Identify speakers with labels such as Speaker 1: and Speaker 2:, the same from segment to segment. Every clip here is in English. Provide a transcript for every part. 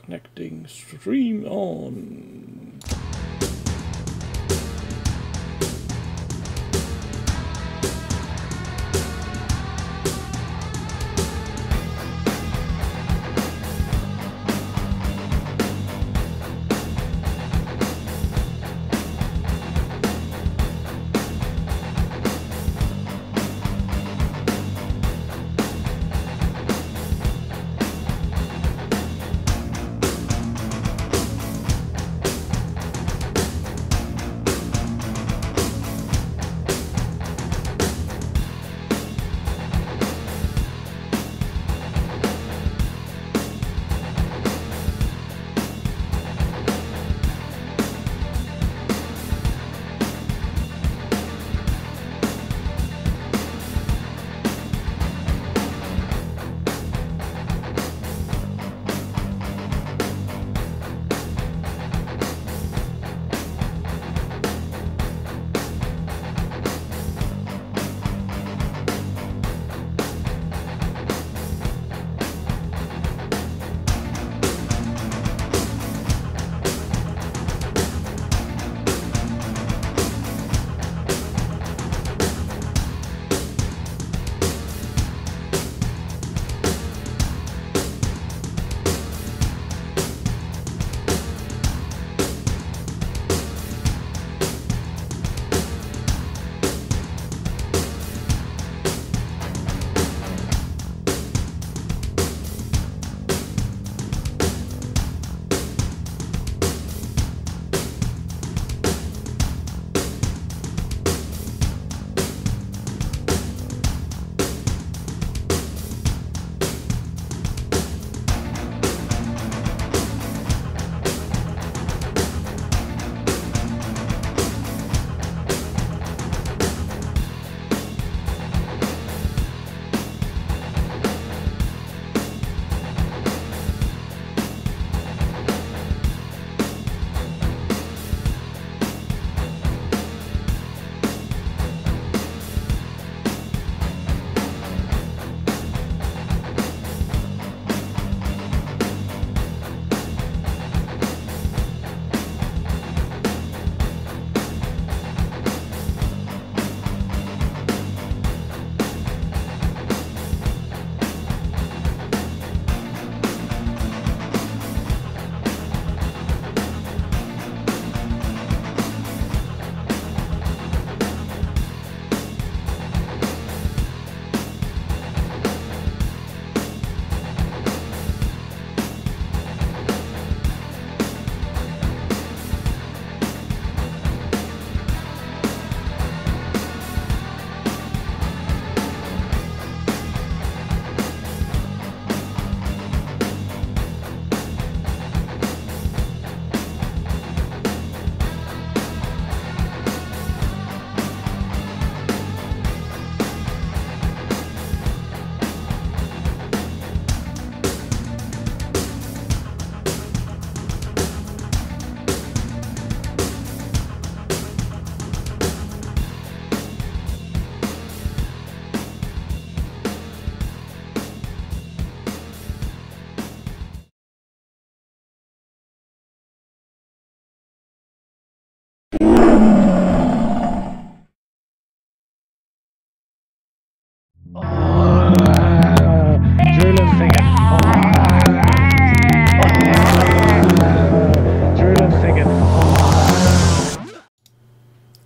Speaker 1: Connecting, stream on.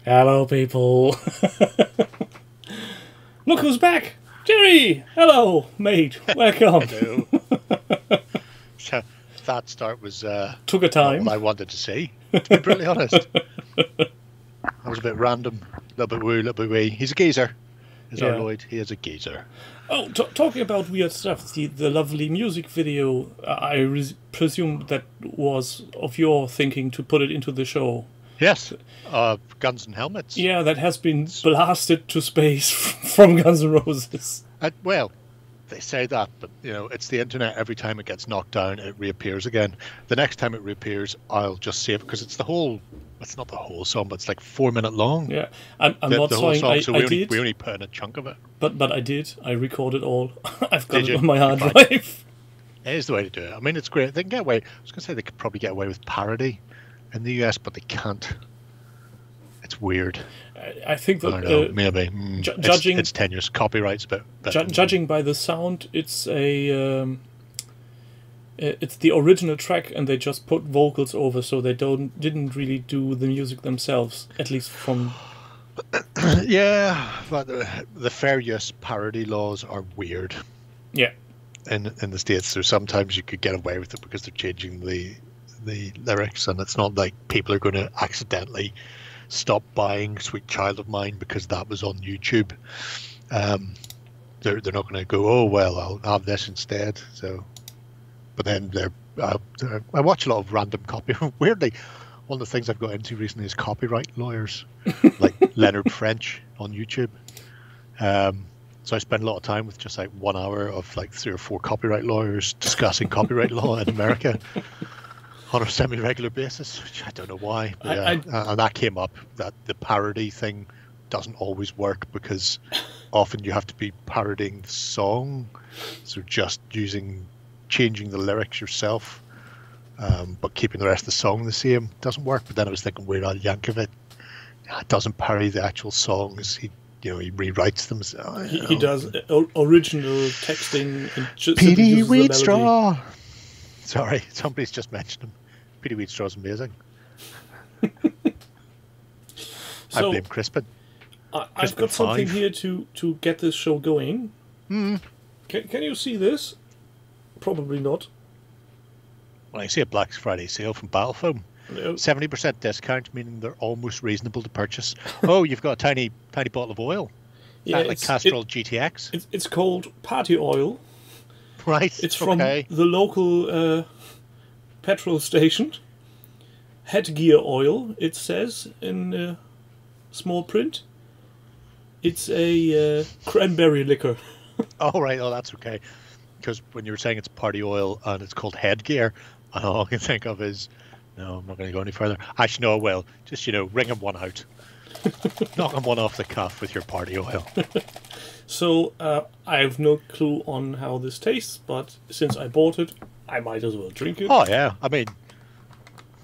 Speaker 1: Hello, people. Look who's back. Jerry! Hello, mate. Welcome.
Speaker 2: Hello. So that start was
Speaker 1: took a time.
Speaker 2: Not what I wanted to see, to be brutally honest. That was a bit random. A little bit woo, a little bit wee. He's a geezer. Is our Lloyd. He is a geezer.
Speaker 1: Oh, talking about weird stuff, the lovely music video, I presume that was of your thinking to put it into the show.
Speaker 2: Yes, Guns and Helmets.
Speaker 1: Yeah, that has been blasted to space from Guns N' Roses.
Speaker 2: Well, they say that, but you know, it's the internet. Every time it gets knocked down, it reappears again. The next time it reappears, I'll just save it because it's the whole. It's not the whole song, but it's like 4 minute long.
Speaker 1: Yeah, I'm not saying I did.
Speaker 2: We only put in a chunk of it.
Speaker 1: But I did. I recorded all. I've got it on my hard drive.
Speaker 2: It is the way to do it. I mean, it's great. They can get away. I was going to say they could probably get away with parody in the US, but they can't. It's weird.
Speaker 1: I think that
Speaker 2: I don't know, maybe
Speaker 1: judging
Speaker 2: it's tenuous. Copyrights, but
Speaker 1: judging by the sound, it's it's the original track, and they just put vocals over, so they didn't really do the music themselves, at least from.
Speaker 2: Yeah, but the fair use parody laws are weird.
Speaker 1: Yeah.
Speaker 2: In the States, so sometimes you could get away with it because they're changing the lyrics, and it's not like people are going to accidentally stop buying "Sweet Child of Mine" because that was on YouTube. They're not going to go, oh well, I'll have this instead. So, but then I watch a lot of random copy. Weirdly, one of the things I've got into recently is copyright lawyers, like Leonard French on YouTube. So I spend a lot of time with just like 1 hour of like 3 or 4 copyright lawyers discussing copyright law in America on a semi-regular basis, which I don't know why. But, and that came up, that the parody thing doesn't always work because often you have to be parodying the song. So just changing the lyrics yourself, but keeping the rest of the song the same doesn't work. But then I was thinking, Weird Al Yankovic doesn't parody the actual songs. He rewrites them. So,
Speaker 1: he does original texting. And
Speaker 2: Petey Wheatstraw. Sorry, somebody's just mentioned him. Petey Wheatstraw's amazing. I blame Crispin.
Speaker 1: I've got something here to get this show going. Can you see this? Probably not.
Speaker 2: Well, I see a Black Friday sale from Battlefoam. 70% discount, meaning they're almost reasonable to purchase. Oh, you've got a tiny bottle of oil. Yeah, like Castrol GTX.
Speaker 1: It's called Party Oil.
Speaker 2: Right.
Speaker 1: It's from the local petrol station. Headgear oil, it says in small print. It's a cranberry liquor.
Speaker 2: Oh, right. Oh, that's okay. Because when you were saying it's party oil and it's called headgear, all I can think of is, no, I'm not going to go any further. Actually, no, I will. Just, ring them one out. Knock them one off the cuff with your party oil.
Speaker 1: So, I have no clue on how this tastes, but since I bought it, I might as well drink it.
Speaker 2: Oh, yeah. I mean,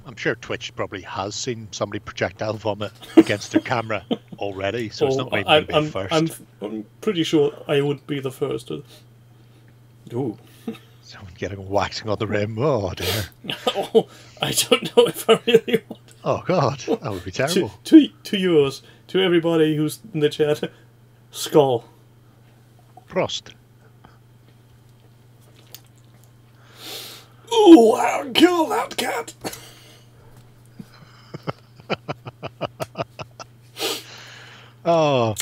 Speaker 2: I'm sure Twitch probably has seen somebody projectile vomit against their camera already, so it's not maybe going to be first.
Speaker 1: I'm pretty sure I would be the first. Ooh.
Speaker 2: Someone getting waxing on the rim. Oh, dear.
Speaker 1: Oh, I don't know if I really want.
Speaker 2: Oh, God. That would be terrible.
Speaker 1: To yours, to everybody who's in the chat, skull.
Speaker 2: Prost.
Speaker 1: Ooh, I'll kill that cat.
Speaker 2: Oh,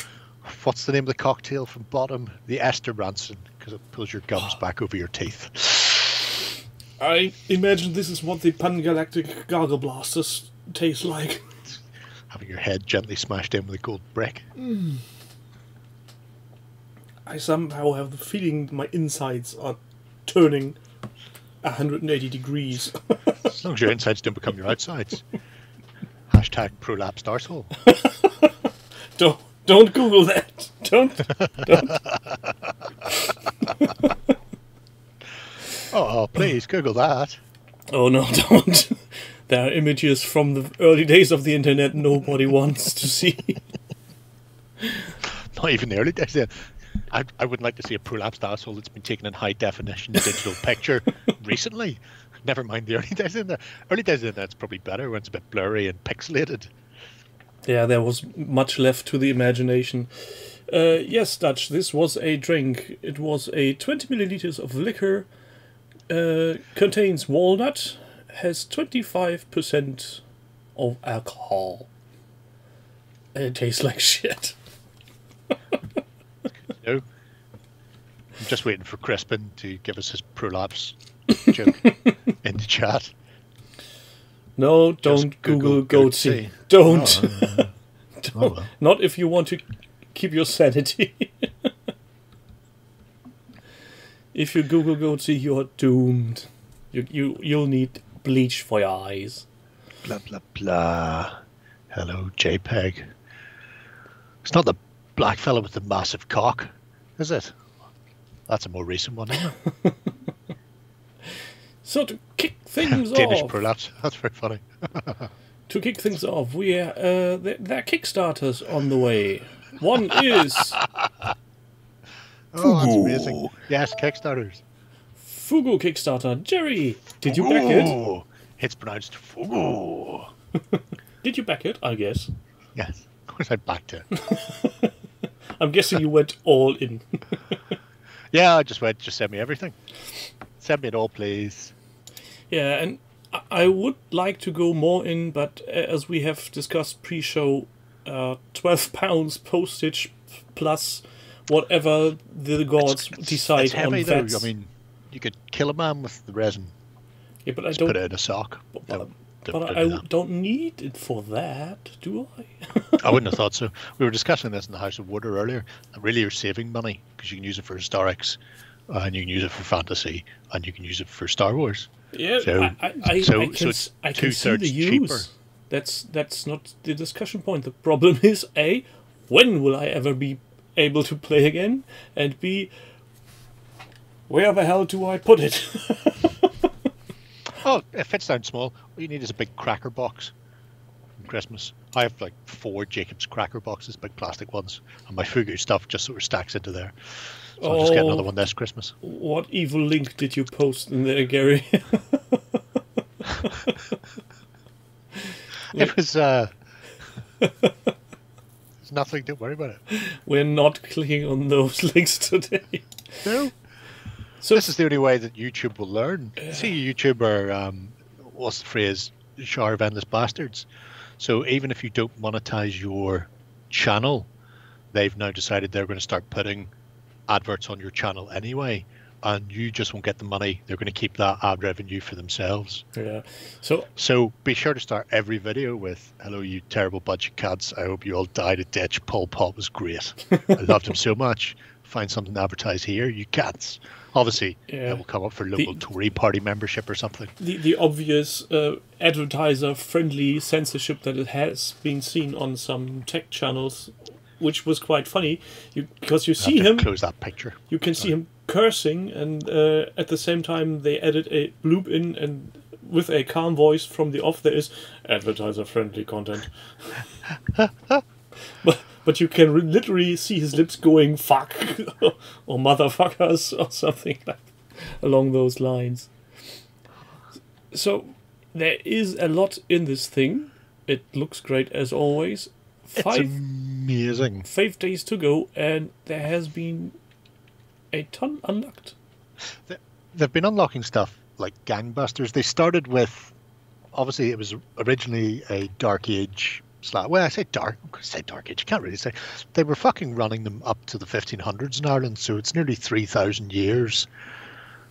Speaker 2: what's the name of the cocktail from bottom? The Esther Ranson, because it pulls your gums back over your teeth.
Speaker 1: I imagine this is what the Pan-Galactic Gargle Blasters taste like.
Speaker 2: Having your head gently smashed in with a gold brick.
Speaker 1: I somehow have the feeling my insides are turning 180 degrees.
Speaker 2: As long as your insides don't become your outsides. Hashtag prolapsed arsehole.
Speaker 1: Don't Google that. Don't.
Speaker 2: Oh, please Google that.
Speaker 1: Oh no, don't. There are images from the early days of the internet nobody wants to see.
Speaker 2: Not even the early days. I wouldn't like to see a prolapsed arsehole that's been taken in high definition digital picture recently. Never mind the early days in there. Early days in there, it's probably better when it's a bit blurry and pixelated.
Speaker 1: Yeah, there was much left to the imagination. Yes, Dutch, this was a drink. It was a 20 milliliters of liquor, contains walnut, has 25% of alcohol. And it tastes like shit.
Speaker 2: I'm just waiting for Crispin to give us his prolapse joke in the chat.
Speaker 1: No, don't Google goatsy. Don't.
Speaker 2: Oh, well.
Speaker 1: Not if you want to keep your sanity. If you Google goatsy, you're doomed. You'll need bleach for your eyes.
Speaker 2: Blah, blah, blah. Hello, JPEG. It's not the black fella with the massive cock, is it? That's a more recent one, isn't it?
Speaker 1: So to kick things
Speaker 2: Danish
Speaker 1: off,
Speaker 2: prolapse. That's very funny.
Speaker 1: there are Kickstarters on the way. One is
Speaker 2: Oh, that's amazing. Yes, Kickstarters.
Speaker 1: Fugu Kickstarter. Jerry, did you back it?
Speaker 2: It's pronounced Fugu.
Speaker 1: Did you back it? I guess.
Speaker 2: Yes, of course I backed it.
Speaker 1: I'm guessing you went all in.
Speaker 2: Yeah, I just went, just send me everything. Send me it all, please.
Speaker 1: Yeah, and I would like to go more in, but as we have discussed pre-show, £12 postage plus whatever the gods decide
Speaker 2: it's heavy,
Speaker 1: on
Speaker 2: though.
Speaker 1: VATs.
Speaker 2: I mean, you could kill a man with the resin.
Speaker 1: Yeah, but
Speaker 2: Just put it in a sock.
Speaker 1: But I don't need it for that, do I?
Speaker 2: I wouldn't have thought so. We were discussing this in the House of Water earlier. Really, you're saving money because you can use it for historics, and you can use it for fantasy, and you can use it for Star Wars.
Speaker 1: Yeah,
Speaker 2: so
Speaker 1: it's I can see the use. Cheaper. That's not the discussion point. The problem is A, when will I ever be able to play again? And B, where the hell do I put it?
Speaker 2: Oh, it fits down small. All you need is a big cracker box from Christmas. I have like 4 Jacob's cracker boxes, big plastic ones, and my Fugu stuff just sort of stacks into there. So I'll just get another one this Christmas.
Speaker 1: What evil link did you post in there, Gary?
Speaker 2: It was there's nothing to worry about it.
Speaker 1: We're not clicking on those links today.
Speaker 2: No. So this is the only way that YouTube will learn. See, a YouTuber, what's the phrase? Shower of endless bastards. So even if you don't monetize your channel, they've now decided they're going to start putting adverts on your channel anyway, and you just won't get the money. They're going to keep that ad revenue for themselves.
Speaker 1: Yeah.
Speaker 2: So be sure to start every video with, "Hello, you terrible bunch of cats. I hope you all died a ditch. Pol Pot was great. I loved him so much. Find something to advertise here, you cats." Obviously, it will come up for local Tory party membership or something.
Speaker 1: The obvious advertiser-friendly censorship that it has been seen on some tech channels, which was quite funny, because you see him.
Speaker 2: Close that picture.
Speaker 1: You can see him cursing, and at the same time they added a bloop in, and with a calm voice from the off, there is advertiser-friendly content. But you can literally see his lips going "fuck" or "motherfuckers" or something like along those lines. So there is a lot in this thing. It looks great as always.
Speaker 2: It's amazing.
Speaker 1: 5 days to go, and there has been a ton unlocked.
Speaker 2: They've been unlocking stuff like gangbusters. They started with, obviously, it was originally a Dark Age. Well, I say dark age. You can't really say. They were fucking running them up to the 1500s in Ireland, so it's nearly 3,000 years.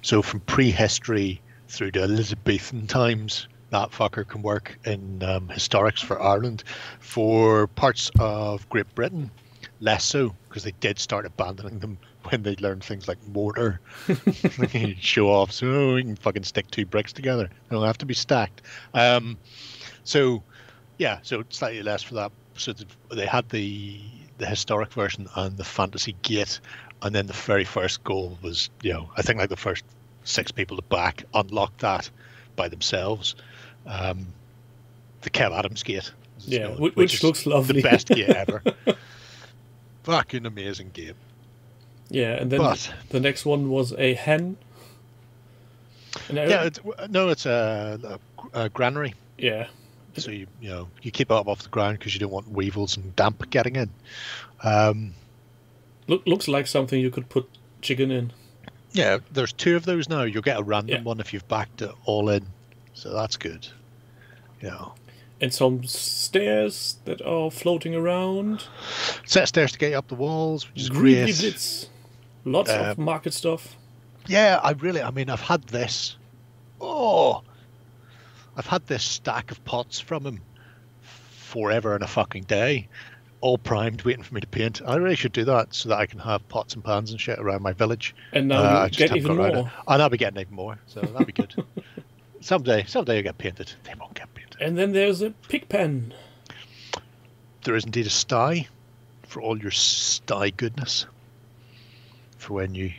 Speaker 2: So from prehistory through to Elizabethan times, that fucker can work in historics for Ireland. For parts of Great Britain, less so, because they did start abandoning them when they learned things like mortar. Show off, so we can fucking stick 2 bricks together. They don't have to be stacked. Yeah, so slightly less for that. So they had the historic version and the fantasy gate, and then the very first goal was, I think like the first 6 people to back unlocked that by themselves. The Kev Adams gate,
Speaker 1: which looks lovely,
Speaker 2: the best gate ever. Fucking amazing game.
Speaker 1: Yeah, and then the next one was a hen.
Speaker 2: It's a granary.
Speaker 1: Yeah.
Speaker 2: So you keep it up off the ground because you don't want weevils and damp getting in.
Speaker 1: Looks like something you could put chicken in.
Speaker 2: Yeah, there's 2 of those now. You'll get a random one if you've backed it all in, so that's good.
Speaker 1: And some stairs that are floating around.
Speaker 2: Set of stairs to get you up the walls, which is great.
Speaker 1: Blitz. Lots of market stuff.
Speaker 2: Yeah, I've had this. I've had this stack of pots from him forever and a fucking day, all primed, waiting for me to paint. I really should do that so that I can have pots and pans and shit around my village.
Speaker 1: And now you get even more.
Speaker 2: And I'll be getting even more, so that'll be good. Someday you'll get painted. They won't get painted.
Speaker 1: And then there's a pig pen.
Speaker 2: There is indeed a sty for all your sty goodness. For when you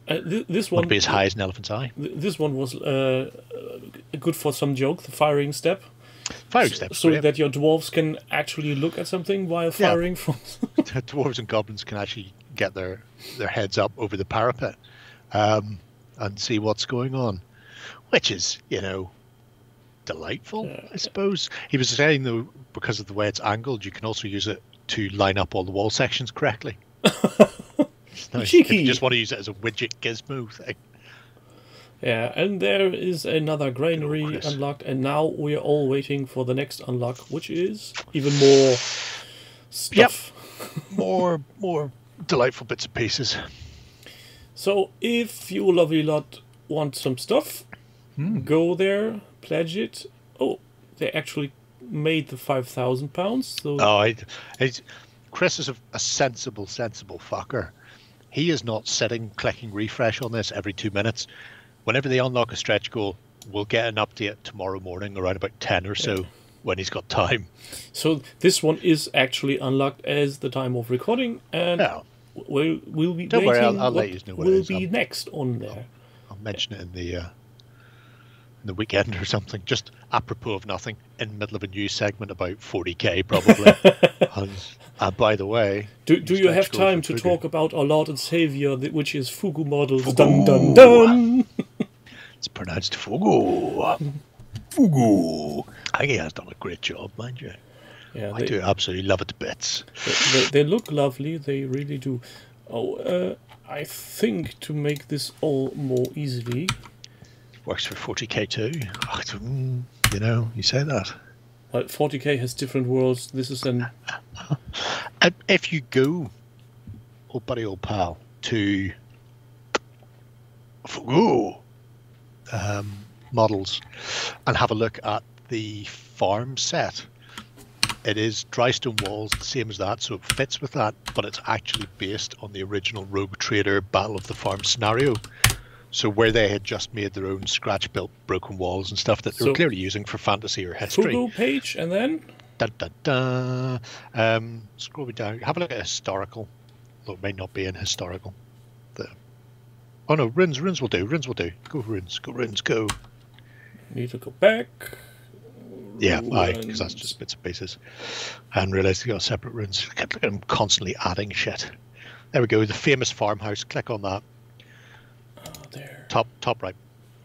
Speaker 1: This
Speaker 2: Want
Speaker 1: one
Speaker 2: to be as high as an elephant's eye.
Speaker 1: This one was good for some joke. The firing step.
Speaker 2: Firing steps,
Speaker 1: so that your dwarves can actually look at something while firing from.
Speaker 2: Dwarves and goblins can actually get their heads up over the parapet and see what's going on, which is, you know, delightful, I suppose. He was saying, though, because of the way it's angled, you can also use it to line up all the wall sections correctly. Nice.
Speaker 1: Cheeky.
Speaker 2: If you just want to use it as a widget gizmo thing.
Speaker 1: Yeah, and there is another granary unlocked, and now we are all waiting for the next unlock, which is even more stuff.
Speaker 2: Yep. more delightful bits and pieces.
Speaker 1: So if you lovely lot want some stuff, go there, pledge it. Oh, they actually made the £5,000. So
Speaker 2: Chris is a sensible fucker. He is not sitting clicking refresh on this every 2 minutes. Whenever they unlock a stretch goal, we'll get an update tomorrow morning around about 10 or so when he's got time.
Speaker 1: So this one is actually unlocked as the time of recording, and we'll be
Speaker 2: Don't
Speaker 1: waiting.
Speaker 2: worry, I'll let you know what
Speaker 1: will
Speaker 2: it is.
Speaker 1: be next on there.
Speaker 2: I'll mention it in the weekend or something, just apropos of nothing, in the middle of a news segment about 40k probably. And by the way,
Speaker 1: do you have time to talk about our Lord and Savior, which is Fugu models?
Speaker 2: Fugu.
Speaker 1: Dun dun dun.
Speaker 2: It's pronounced Fugu. Fugu. I think he has done a great job, mind you.
Speaker 1: Yeah,
Speaker 2: I do absolutely love it to bits.
Speaker 1: They look lovely, they really do. Oh, I think to make this all more easily.
Speaker 2: Works for 40k too. You know, you say that.
Speaker 1: Well, 40k has different worlds. This is an.
Speaker 2: If you go, old buddy, old pal, to Fugu models and have a look at the farm set, it is dry stone walls, the same as that, so it fits with that, but it's actually based on the original Rogue Trader Battle of the Farm scenario. So where they had just made their own scratch-built broken walls and stuff that they were clearly using for fantasy or history.
Speaker 1: Fugu page, and then?
Speaker 2: Dun, dun, dun. Scroll me down. Have a look at historical. Though it may not be in historical. Oh no, runes will do. Runes will do. Go runes. Go runes. Go.
Speaker 1: Need to go back.
Speaker 2: Yeah, because that's just bits and pieces. And realised they got separate runes. I kept looking at them constantly adding shit. There we go. The famous farmhouse. Click on that.
Speaker 1: There.
Speaker 2: Top right.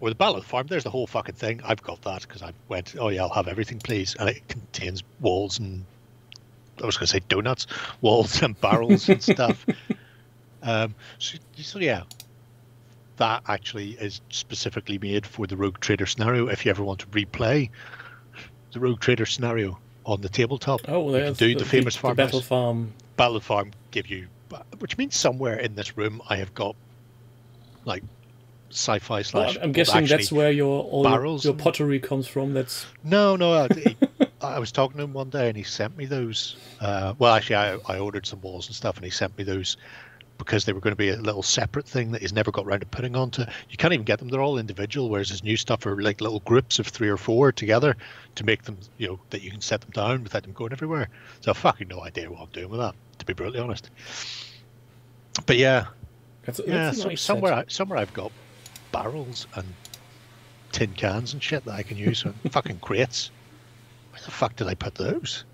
Speaker 2: Or the Battle of the Farm. There's the whole fucking thing. I've got that because I went, oh yeah, I'll have everything, please. And it contains walls and, I was going to say donuts, walls and barrels and stuff. So yeah, that actually is specifically made for the Rogue Trader scenario. If you ever want to replay the Rogue Trader scenario on the tabletop,
Speaker 1: oh,
Speaker 2: you can do the famous farm.
Speaker 1: Battle Farm.
Speaker 2: Battle of the Farm give you, which means somewhere in this room I have got like sci-fi slash.
Speaker 1: Well, I'm guessing that's where your pottery comes from. That's
Speaker 2: no. I was talking to him one day and he sent me those. Well, actually, I ordered some walls and stuff, and he sent me those because they were going to be a little separate thing that he's never got around to putting onto. You can't even get them; they're all individual. Whereas his new stuff are like little groups of 3 or 4 together to make them, you know, that you can set them down without them going everywhere. So I've fucking no idea what I'm doing with that, to be brutally honest. But yeah. That's nice somewhere I've got barrels and tin cans and shit that I can use and fucking crates. Where the fuck did I put those?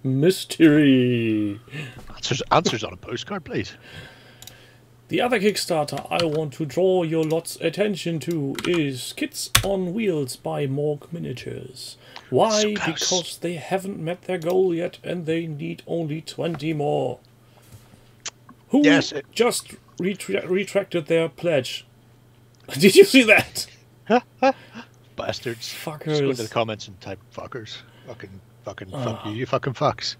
Speaker 1: Mystery.
Speaker 2: Answers on a postcard, please.
Speaker 1: The other Kickstarter I want to draw your lot's attention to is Kits on Wheels by Morg Miniatures. Why? So because they haven't met their goal yet and they need only 20 more. Who just retracted their pledge? Did you see that?
Speaker 2: Bastards.
Speaker 1: Fuckers.
Speaker 2: Just go into the comments and type fuckers. Fucking fuck you fucking fucks.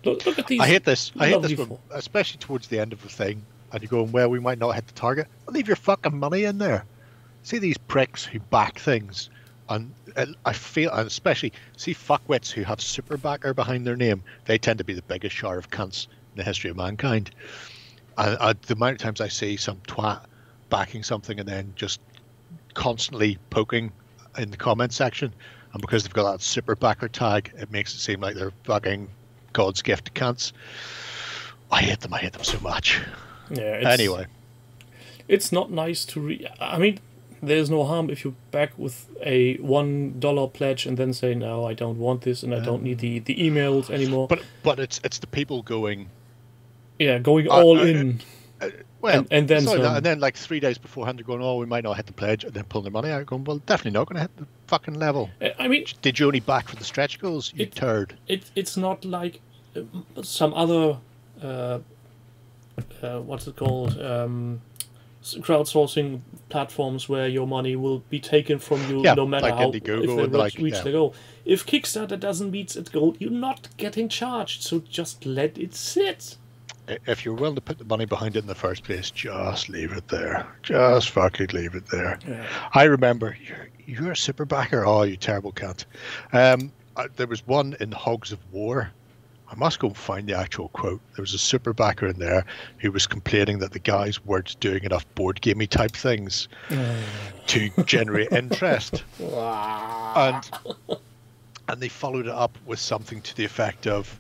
Speaker 1: Look at these.
Speaker 2: I hate this one, especially towards the end of the thing. And you're going, well, we might not hit the target. Leave your fucking money in there. See these pricks who back things. And I feel, and especially, see fuckwits who have super backer behind their name. They tend to be the biggest shower of cunts in the history of mankind. And the amount of times I see some twat backing something and then just constantly poking in the comment section, and because they've got that super backer tag, it makes it seem like they're fucking God's gift to cunts. I hate them so much.
Speaker 1: Yeah.
Speaker 2: Anyway,
Speaker 1: it's not nice to read. I mean, there's no harm if you back with a $1 pledge and then say, no, I don't want this and I don't need the emails anymore.
Speaker 2: But it's the people going.
Speaker 1: Yeah, going all in.
Speaker 2: Well,
Speaker 1: and then
Speaker 2: sorry,
Speaker 1: some.
Speaker 2: and then like 3 days beforehand, they're going, oh, we might not hit the pledge, and then pulling their money out, going, well, definitely not going to hit the fucking level.
Speaker 1: I mean,
Speaker 2: did you only back for the stretch goals, you turd?
Speaker 1: It's not like some other, what's it called, crowdsourcing platforms where your money will be taken from you no matter
Speaker 2: like
Speaker 1: how
Speaker 2: Indiegogo
Speaker 1: if they reach the goal. If Kickstarter doesn't meet its goal, you're not getting charged, so just let it sit.
Speaker 2: If you're willing to put the money behind it in the first place, just leave it there. Just fucking leave it there. Yeah. I remember, you're a super backer. Oh, you terrible cunt. There was one in Hogs of War. I must go and find the actual quote. There was a super backer in there who was complaining that the guys weren't doing enough board gamey type things to generate interest. And they followed it up with something to the effect of,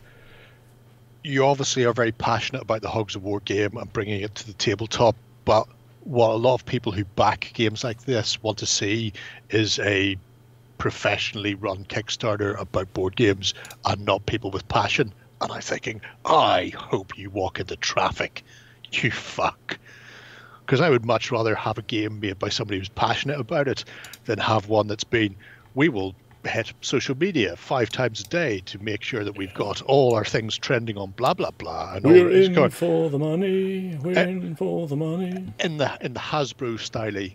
Speaker 2: you obviously are very passionate about the Hogs of War game and bringing it to the tabletop, but what a lot of people who back games like this want to see is a professionally run Kickstarter about board games and not people with passion. And I'm thinking, I hope you walk into traffic, you fuck. Because I would much rather have a game made by somebody who's passionate about it than have one that's been, we will hit social media 5 times a day to make sure that we've got all our things trending on blah blah blah. And
Speaker 1: we're in for the money. We're in for the money.
Speaker 2: In the Hasbro style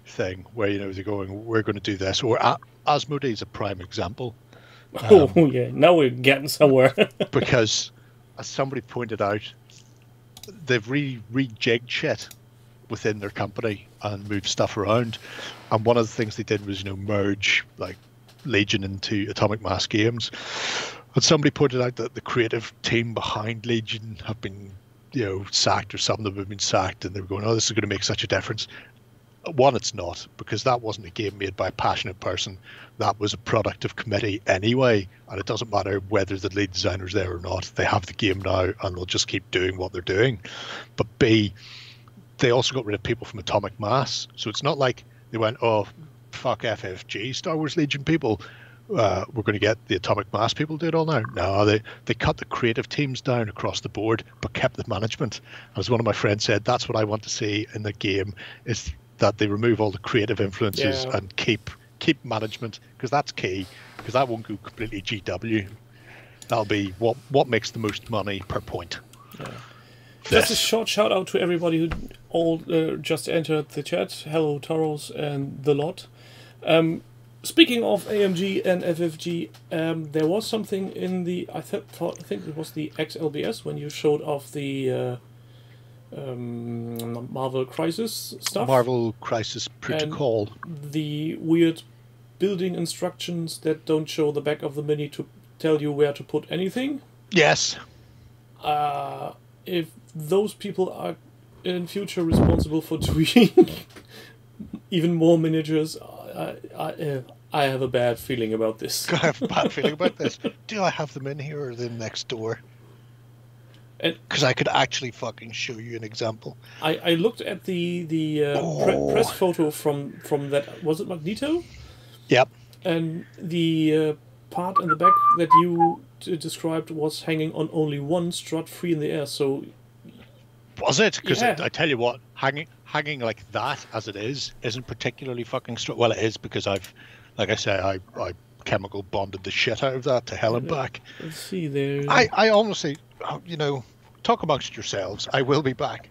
Speaker 2: thing, where they're going, we're going to do this, or Asmodee is a prime example.
Speaker 1: Yeah, now we're getting somewhere.
Speaker 2: Because, as somebody pointed out, they've rejigged shit within their company and moved stuff around. And one of the things they did was, merge like Legion into Atomic Mass Games. And somebody pointed out that the creative team behind Legion have been, sacked, or some of them have been sacked, and they were going, oh, this is going to make such a difference. One, it's not, because that wasn't a game made by a passionate person. That was a product of committee anyway, and it doesn't matter whether the lead designer's there or not. They have the game now, and they'll just keep doing what they're doing. But B, they also got rid of people from Atomic Mass, so it's not like they went, oh, fuck FFG, Star Wars Legion people, we're going to get the Atomic Mass people to do it all now. No, they cut the creative teams down across the board, but kept the management. As one of my friends said, that's what I want to see in the game, is that they remove all the creative influences and keep management, because that's key, because that won't go completely GW. That'll be what makes the most money per point.
Speaker 1: Yeah. Just a short shout out to everybody who all just entered the chat. Hello, Taros and the lot. Speaking of AMG and FFG, there was something in the I think it was the XLBS when you showed off the Marvel Crisis stuff.
Speaker 2: Marvel Crisis Protocol.
Speaker 1: And the weird building instructions that don't show the back of the Mini to tell you where to put anything.
Speaker 2: Yes.
Speaker 1: If those people are in future responsible for doing even more miniatures, I have a bad feeling about this.
Speaker 2: I have a bad feeling about this. Do I have them in here or are they next door? Because I could actually fucking show you an example.
Speaker 1: I looked at the press photo from that, was it Magneto?
Speaker 2: Yep.
Speaker 1: And the part in the back that you described was hanging on only one strut free in the air, so...
Speaker 2: Was it? Because I tell you what, hanging like that as it is isn't particularly fucking strong. Well, it is, because I've, like I say, I chemical bonded the shit out of that to hell and back.
Speaker 1: Let's see there.
Speaker 2: I honestly, talk amongst yourselves. I will be back.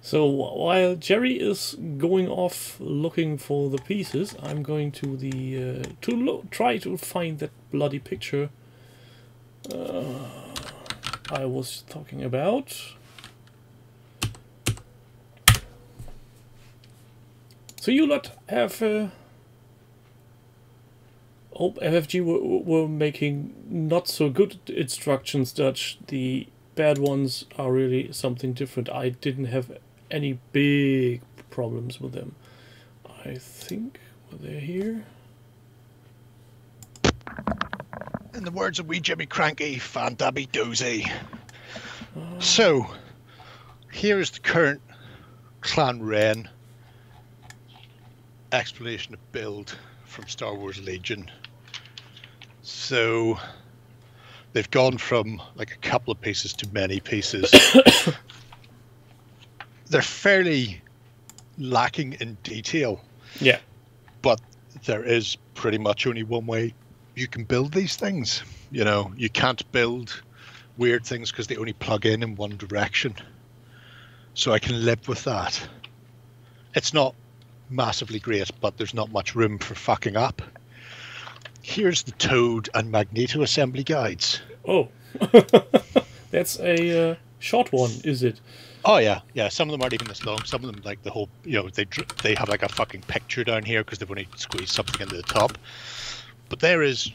Speaker 1: So while Jerry is going off looking for the pieces, I'm going to try to find that bloody picture I was talking about. So you lot have FFG were making not so good instructions, Dutch. The bad ones are really something different. I didn't have any big problems with them. I think they're here.
Speaker 2: In the words of wee Jimmy Cranky, Fandabby Dozy. So, here's the current Clan Wren explanation of build from Star Wars Legion. So, they've gone from like a couple of pieces to many pieces. They're fairly lacking in detail.
Speaker 1: Yeah.
Speaker 2: But there is pretty much only one way you can build these things. You know, you can't build weird things because they only plug in one direction. So I can live with that. It's not massively great, but there's not much room for fucking up. Here's the Toad and Magneto assembly guides.
Speaker 1: Oh, that's a short one, is it?
Speaker 2: Oh yeah, yeah. Some of them aren't even this long. Some of them, like the whole, you know, they have like a fucking picture down here because they've only squeezed something into the top. But there is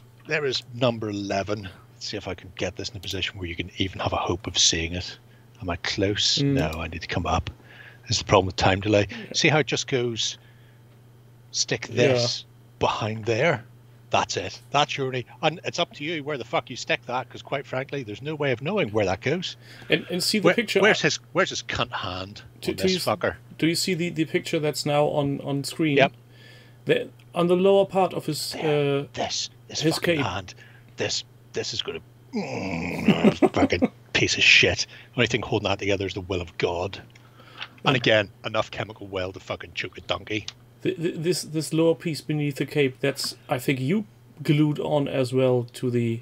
Speaker 2: number 11. Let's see if I can get this in a position where you can even have a hope of seeing it. Am I close? No, I need to come up. This is the problem with time delay. See how it just goes, stick this behind there. That's it. That's your only, and it's up to you where the fuck you stick that, because quite frankly, there's no way of knowing where that goes.
Speaker 1: And see the picture.
Speaker 2: Where's his cunt hand on this fucker?
Speaker 1: Do you see the picture that's now on screen?
Speaker 2: Yep.
Speaker 1: On the lower part of his
Speaker 2: this
Speaker 1: his
Speaker 2: fucking
Speaker 1: cape.
Speaker 2: hand. This is going to fucking piece of shit. Only thing holding that together is the will of God. And again, enough chemical well to fucking choke a donkey.
Speaker 1: This lower piece beneath the cape, that's, I think, you glued on as well to the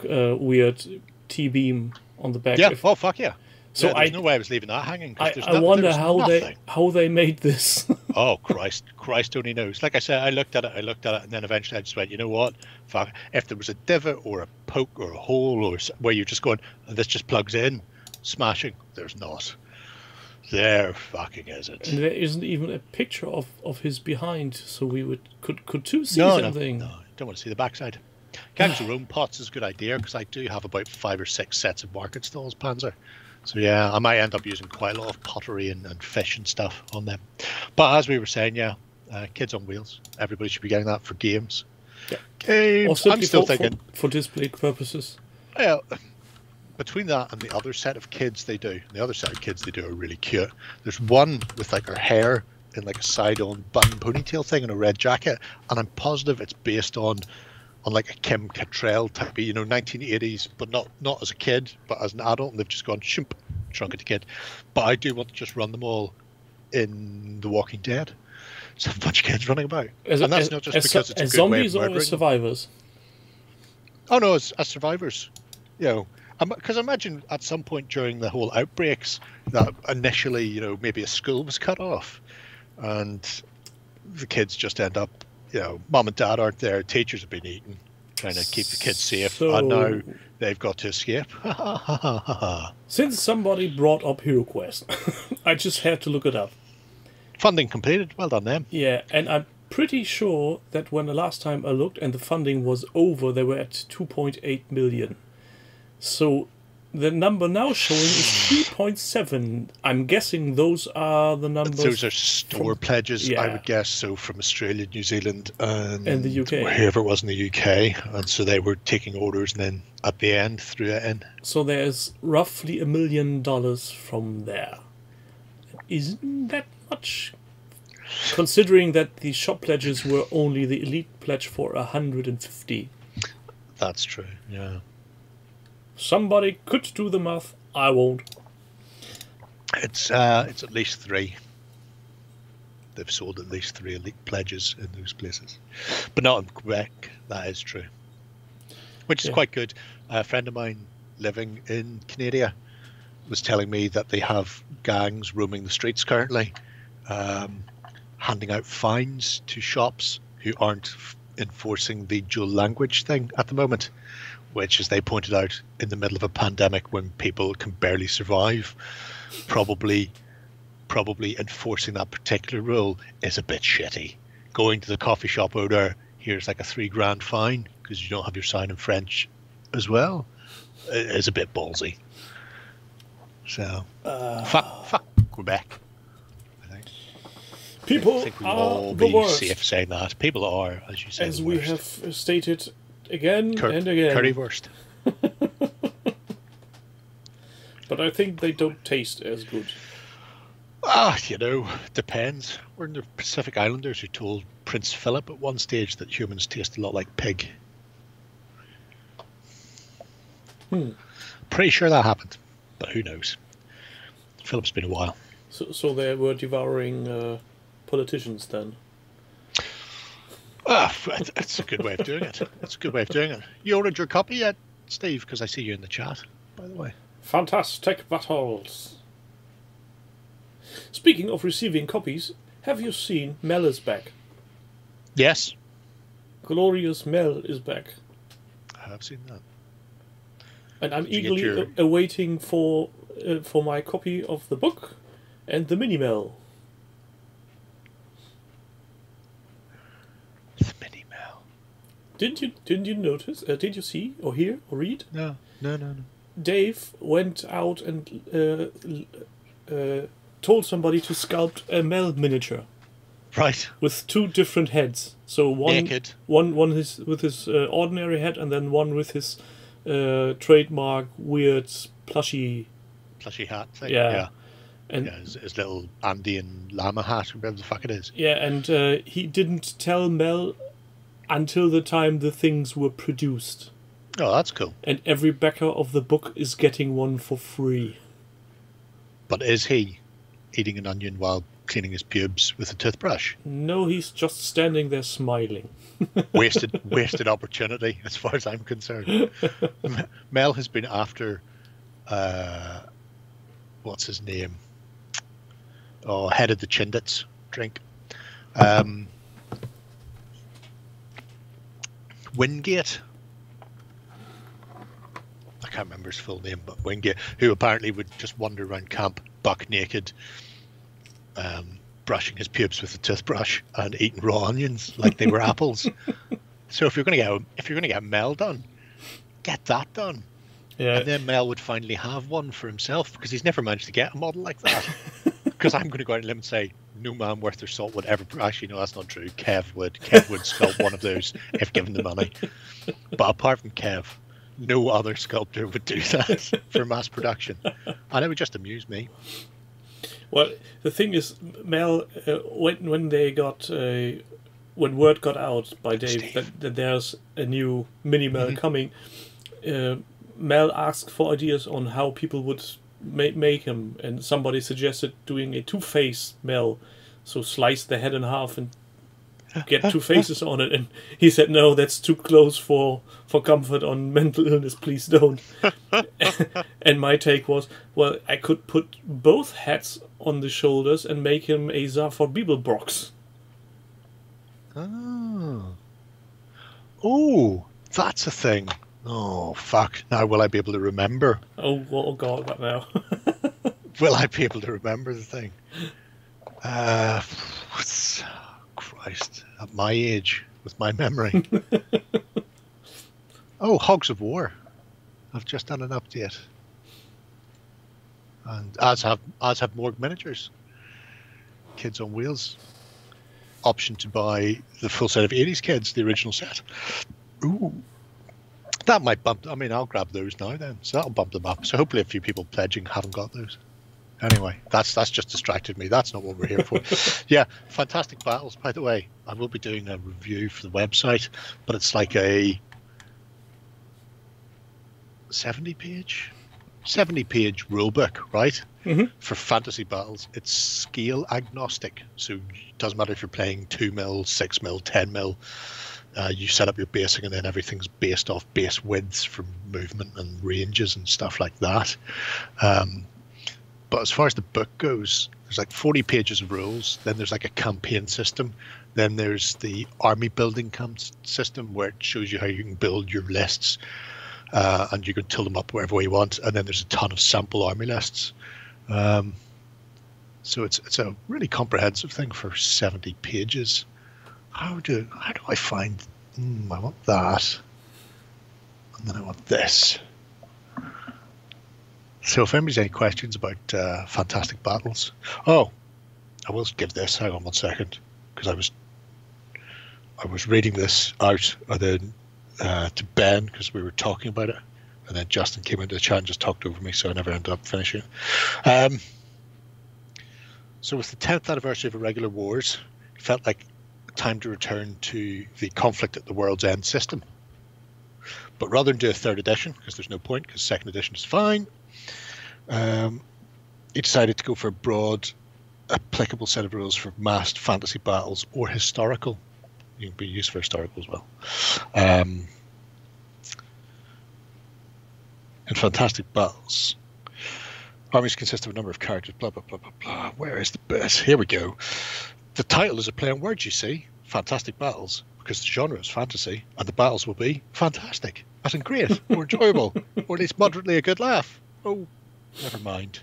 Speaker 1: weird T-beam on the back.
Speaker 2: Yeah, oh fuck yeah.
Speaker 1: So
Speaker 2: there's no way I was leaving that hanging.
Speaker 1: I wonder how they made this.
Speaker 2: Oh Christ only knows. Like I said, I looked at it, and then eventually I just went, you know what? Fuck. If there was a divot or a poke or a hole or where you're just going, and this just plugs in, smashing. There's not. There fucking isn't.
Speaker 1: And there isn't even a picture of his behind, so we could too see something.
Speaker 2: No, don't want to see the backside. Gangs of Rome pots is a good idea because I do have about 5 or 6 sets of market stalls, Panzer. So yeah, I might end up using quite a lot of pottery and fish and stuff on them. But as we were saying, kids on wheels. Everybody should be getting that for games.
Speaker 1: Yeah.
Speaker 2: Games. I'm still thinking
Speaker 1: for display purposes.
Speaker 2: Yeah. Between that and the other set of kids they do, are really cute. There's one with like her hair in like a side-on bun ponytail thing and a red jacket, and I'm positive it's based on like a Kim Cattrall type, 1980s, but not as a kid, but as an adult, and they've just gone shoomp, shrunk it to kid. But I do want to just run them all in The Walking Dead. So a bunch of kids running about, and that's not just because it's a good
Speaker 1: zombies
Speaker 2: way of
Speaker 1: or as survivors.
Speaker 2: Oh no, as survivors, because I imagine at some point during the whole outbreaks that initially, maybe a school was cut off, and the kids just end up, mom and dad aren't there, teachers have been eaten, trying to keep the kids safe, and now they've got to escape.
Speaker 1: Since somebody brought up HeroQuest, I just had to look it up.
Speaker 2: Funding completed. Well done, them.
Speaker 1: Yeah, and I'm pretty sure that when the last time I looked and the funding was over, they were at 2.8 million. So the number now showing is 3.7. I'm guessing those are the numbers.
Speaker 2: Those are store pledges, I would guess. So from Australia, New Zealand, and
Speaker 1: the UK,
Speaker 2: wherever it was in the UK, and so they were taking orders, and then at the end threw it in.
Speaker 1: So there's roughly $1 million from there. Isn't that much? Considering that the shop pledges were only the elite pledge for 150.
Speaker 2: That's true. Yeah.
Speaker 1: Somebody could do the math. I won't.
Speaker 2: It's at least 3. They've sold at least 3 elite pledges in those places, but not in Quebec. That is true, which is quite good. A friend of mine living in Canada was telling me that they have gangs roaming the streets currently, handing out fines to shops who aren't enforcing the dual language thing at the moment, which, as they pointed out, in the middle of a pandemic when people can barely survive, probably enforcing that particular rule is a bit shitty. Going to the coffee shop owner, here's like a $3,000 fine because you don't have your sign in French as well, is a bit ballsy. So, fuck Quebec. I think.
Speaker 1: People
Speaker 2: I think we
Speaker 1: are
Speaker 2: all
Speaker 1: the
Speaker 2: be
Speaker 1: worst.
Speaker 2: safe saying that. People are, as you say,
Speaker 1: as
Speaker 2: the
Speaker 1: we
Speaker 2: worst.
Speaker 1: have stated again and again.
Speaker 2: Currywurst.
Speaker 1: But I think they don't taste as good.
Speaker 2: Depends. We're in the Pacific Islanders who told Prince Philip at one stage that humans taste a lot like pig. Pretty sure that happened, but who knows? Philip's been a while.
Speaker 1: So they were devouring politicians then?
Speaker 2: That's a good way of doing it. That's a good way of doing it. You ordered your copy yet, Steve? Because I see you in the chat, by the way.
Speaker 1: Fantastic battles. Speaking of receiving copies, have you seen Mel is back?
Speaker 2: Yes.
Speaker 1: Glorious Mel is back.
Speaker 2: I have seen that.
Speaker 1: And I'm eagerly awaiting for my copy of the book and the mini-Mel.
Speaker 2: The mini-Mel.
Speaker 1: Didn't you notice? Did you see or hear or read?
Speaker 2: No.
Speaker 1: Dave went out and told somebody to sculpt a Mel miniature.
Speaker 2: Right.
Speaker 1: With 2 different heads. So
Speaker 2: naked.
Speaker 1: One with his ordinary head, and then one with his trademark weird plushy
Speaker 2: hat thing.
Speaker 1: Yeah. And
Speaker 2: his little Andean llama hat, whatever the fuck it is.
Speaker 1: Yeah, and he didn't tell Mel until the time the things were produced.
Speaker 2: Oh, that's cool.
Speaker 1: And every backer of the book is getting one for free. But
Speaker 2: is he eating an onion while cleaning his pubes with a toothbrush?
Speaker 1: No, he's just standing there smiling.
Speaker 2: wasted opportunity, as far as I'm concerned. Mel has been after, what's his name? Oh, head of the Chindits drink. Wingate. I can't remember his full name, but Wingate, who apparently would just wander around camp buck naked, brushing his pubes with a toothbrush and eating raw onions like they were apples. So if you're going to get Mel done, get that done. Yeah. And then Mel would finally have one for himself, because he's never managed to get a model like that. Because I'm going to go out on a limb and say no man worth their salt would ever. Actually, no, that's not true. Kev would sculpt one of those if given the money. But apart from Kev, no other sculptor would do that for mass production, and it would just amuse me.
Speaker 1: Well, the thing is, Mel, when they got when word got out by Dave that there's a new mini-Mel coming, Mel asked for ideas on how people would make him, and somebody suggested doing a 2-face Mel, so slice the head in half and get 2 faces on it, and he said, no, that's too close for comfort on mental illness, please don't. And my take was, well, I could put both heads on the shoulders and make him a Zaphod Beeblebrox.
Speaker 2: Oh, that's a thing. Oh, fuck. Now will I be able to remember?
Speaker 1: Oh God, what now?
Speaker 2: Will I be able to remember the thing? Christ, at my age, with my memory. Oh, Hogs of War. I've just done an update. And as have Morgue Miniatures. Kids on Wheels. Option to buy the full set of 80s Kids, the original set. Ooh. That might bump. I mean, I'll grab those now then. So that'll bump them up. So hopefully a few people pledging haven't got those. Anyway, that's just distracted me. That's not what we're here for. Yeah, fantastic battles. By the way, I will be doing a review for the website, but it's like a 70-page rulebook, right? For fantasy battles. It's scale agnostic, so it doesn't matter if you're playing 2mm, 6mm, 10mm. You set up your basing, and then everything's based off base widths from movement and ranges and stuff like that. But as far as the book goes, there's like 40 pages of rules. Then there's like a campaign system. Then there's the army building system, where it shows you how you can build your lists, and you can tilt them up wherever way you want. And then there's a ton of sample army lists. So it's a really comprehensive thing for 70 pages. How do I find? I want that, and then I want this. So if anybody's any questions about fantastic battles, I will give this. Hang on 1 second, because I was reading this out of the to Ben because we were talking about it, and then Justin came into the chat and just talked over me, so I never ended up finishing it. So with the 10th anniversary of Irregular Wars, it felt like time to return to the Conflict at the World's End system. But rather than do a 3rd edition, because there's no point, because 2nd edition is fine, he decided to go for a broad, applicable set of rules for massed fantasy battles or historical. You can be used for historical as well. In fantastic battles, armies consist of a number of characters, blah, blah, blah, blah, blah. Where is the best? Here we go. The title is a play on words, you see. Fantastic battles, because the genre is fantasy, and the battles will be fantastic, as in great, or enjoyable, or at least moderately a good laugh. Oh, never mind.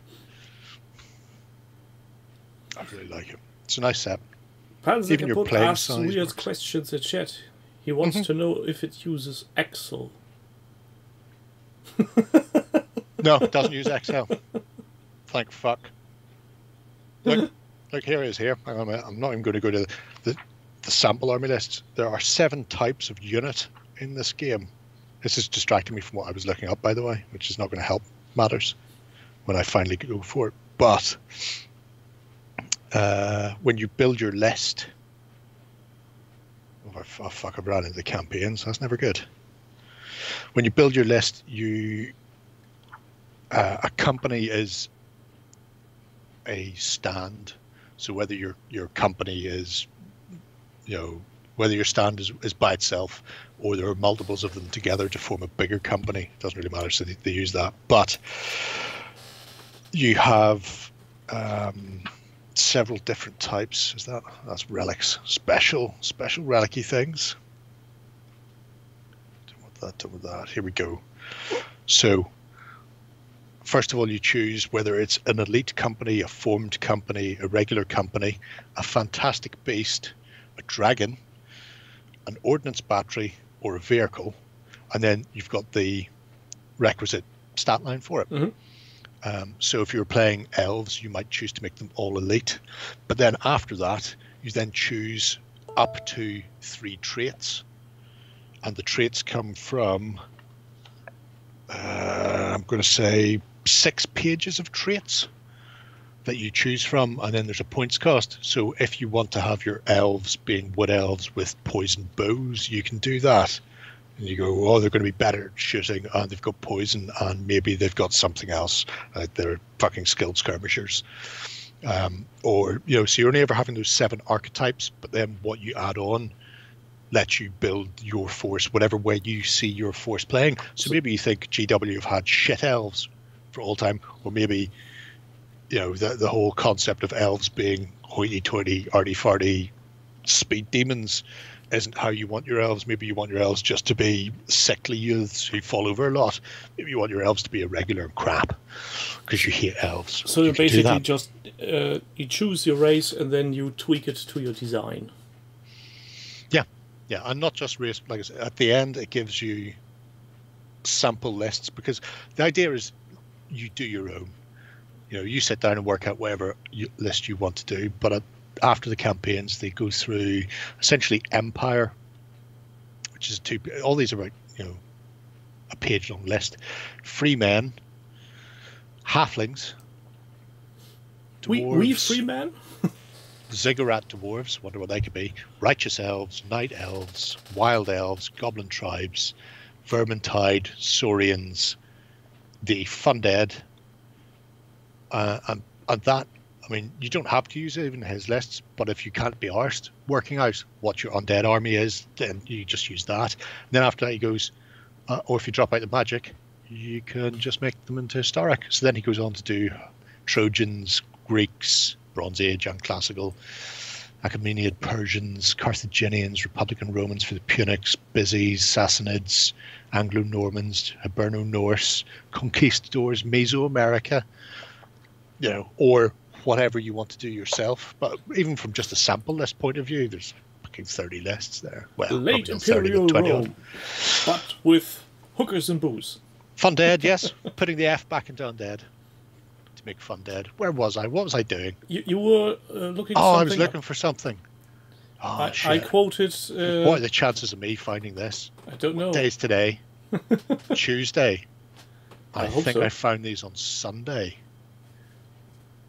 Speaker 2: I really like it. It's a nice set. Even your playing
Speaker 1: asks
Speaker 2: size
Speaker 1: weird
Speaker 2: works.
Speaker 1: questions in chat. He wants to know if it uses Excel.
Speaker 2: No, it doesn't use Excel. Thank fuck. Look, here it is here. Hang on a minute. I'm not even going to go to the sample army list. There are 7 types of unit in this game. This is distracting me from what I was looking up, by the way, which is not going to help matters when I finally go for it. But when you build your list, oh fuck, I've ran into the campaigns. That's never good. When you build your list, a company is a stand. So whether your company is, whether your stand is by itself or there are multiples of them together to form a bigger company, doesn't really matter. So they use that. But you have several different types. That's relics, special relic-y things. Don't want that. Here we go. So first of all, you choose whether it's an elite company, a formed company, a regular company, a fantastic beast, a dragon, an ordnance battery, or a vehicle, and then you've got the requisite stat line for it. Mm-hmm. So if you're playing elves, you might choose to make them all elite, but then after that, you then choose up to 3 traits, and the traits come from, I'm going to say 6 pages of traits that you choose from, and then there's a points cost. So if you want to have your elves being wood elves with poison bows, you can do that. And you go, oh, they're going to be better at shooting, and they've got poison, and maybe they've got something else. They're fucking skilled skirmishers. So you're only ever having those 7 archetypes, but then what you add on lets you build your force whatever way you see your force playing. So maybe you think GW have had shit elves for all time, or maybe the whole concept of elves being hoity-toity, arty-farty speed demons isn't how you want your elves. Maybe you want your elves just to be sickly youths who fall over a lot. Maybe you want your elves to be irregular and crap because you hate elves.
Speaker 1: So you basically just you choose your race and then you tweak it to your design.
Speaker 2: Yeah, and not just race. Like I said, at the end, it gives you sample lists, because the idea is you do your own. You sit down and work out whatever list you want to do. But after the campaigns, they go through essentially Empire, which is all these are about a page-long list. Free men, halflings, dwarves,
Speaker 1: we free men.
Speaker 2: Ziggurat dwarves, wonder what they could be, righteous elves, night elves, wild elves, goblin tribes, vermintide, saurians, the fundead, and that, you don't have to use even his lists, but if you can't be arsed working out what your undead army is, then you just use that. And then after that he goes, or if you drop out the magic, you can just make them into historic. So then he goes on to do Trojans, Greeks, Bronze Age and Classical, Achaemenid, Persians, Carthaginians, Republican Romans for the Punics, Byzes, Sassanids, Anglo-Normans, Hiberno-Norse, Conquistadors, Mesoamerica, or whatever you want to do yourself. But even from just a sample list point of view, there's fucking 30 lists there. Well,
Speaker 1: late Imperial Rome, but with hookers and booze.
Speaker 2: Fundead, yes. Putting the F back into undead. Make fun dead. Where was I? What was I doing?
Speaker 1: You were looking.
Speaker 2: I was looking for something. Oh,
Speaker 1: I quoted...
Speaker 2: what are the chances of me finding this?
Speaker 1: I don't know.
Speaker 2: What day is today? Tuesday. I think
Speaker 1: so.
Speaker 2: I found these on Sunday.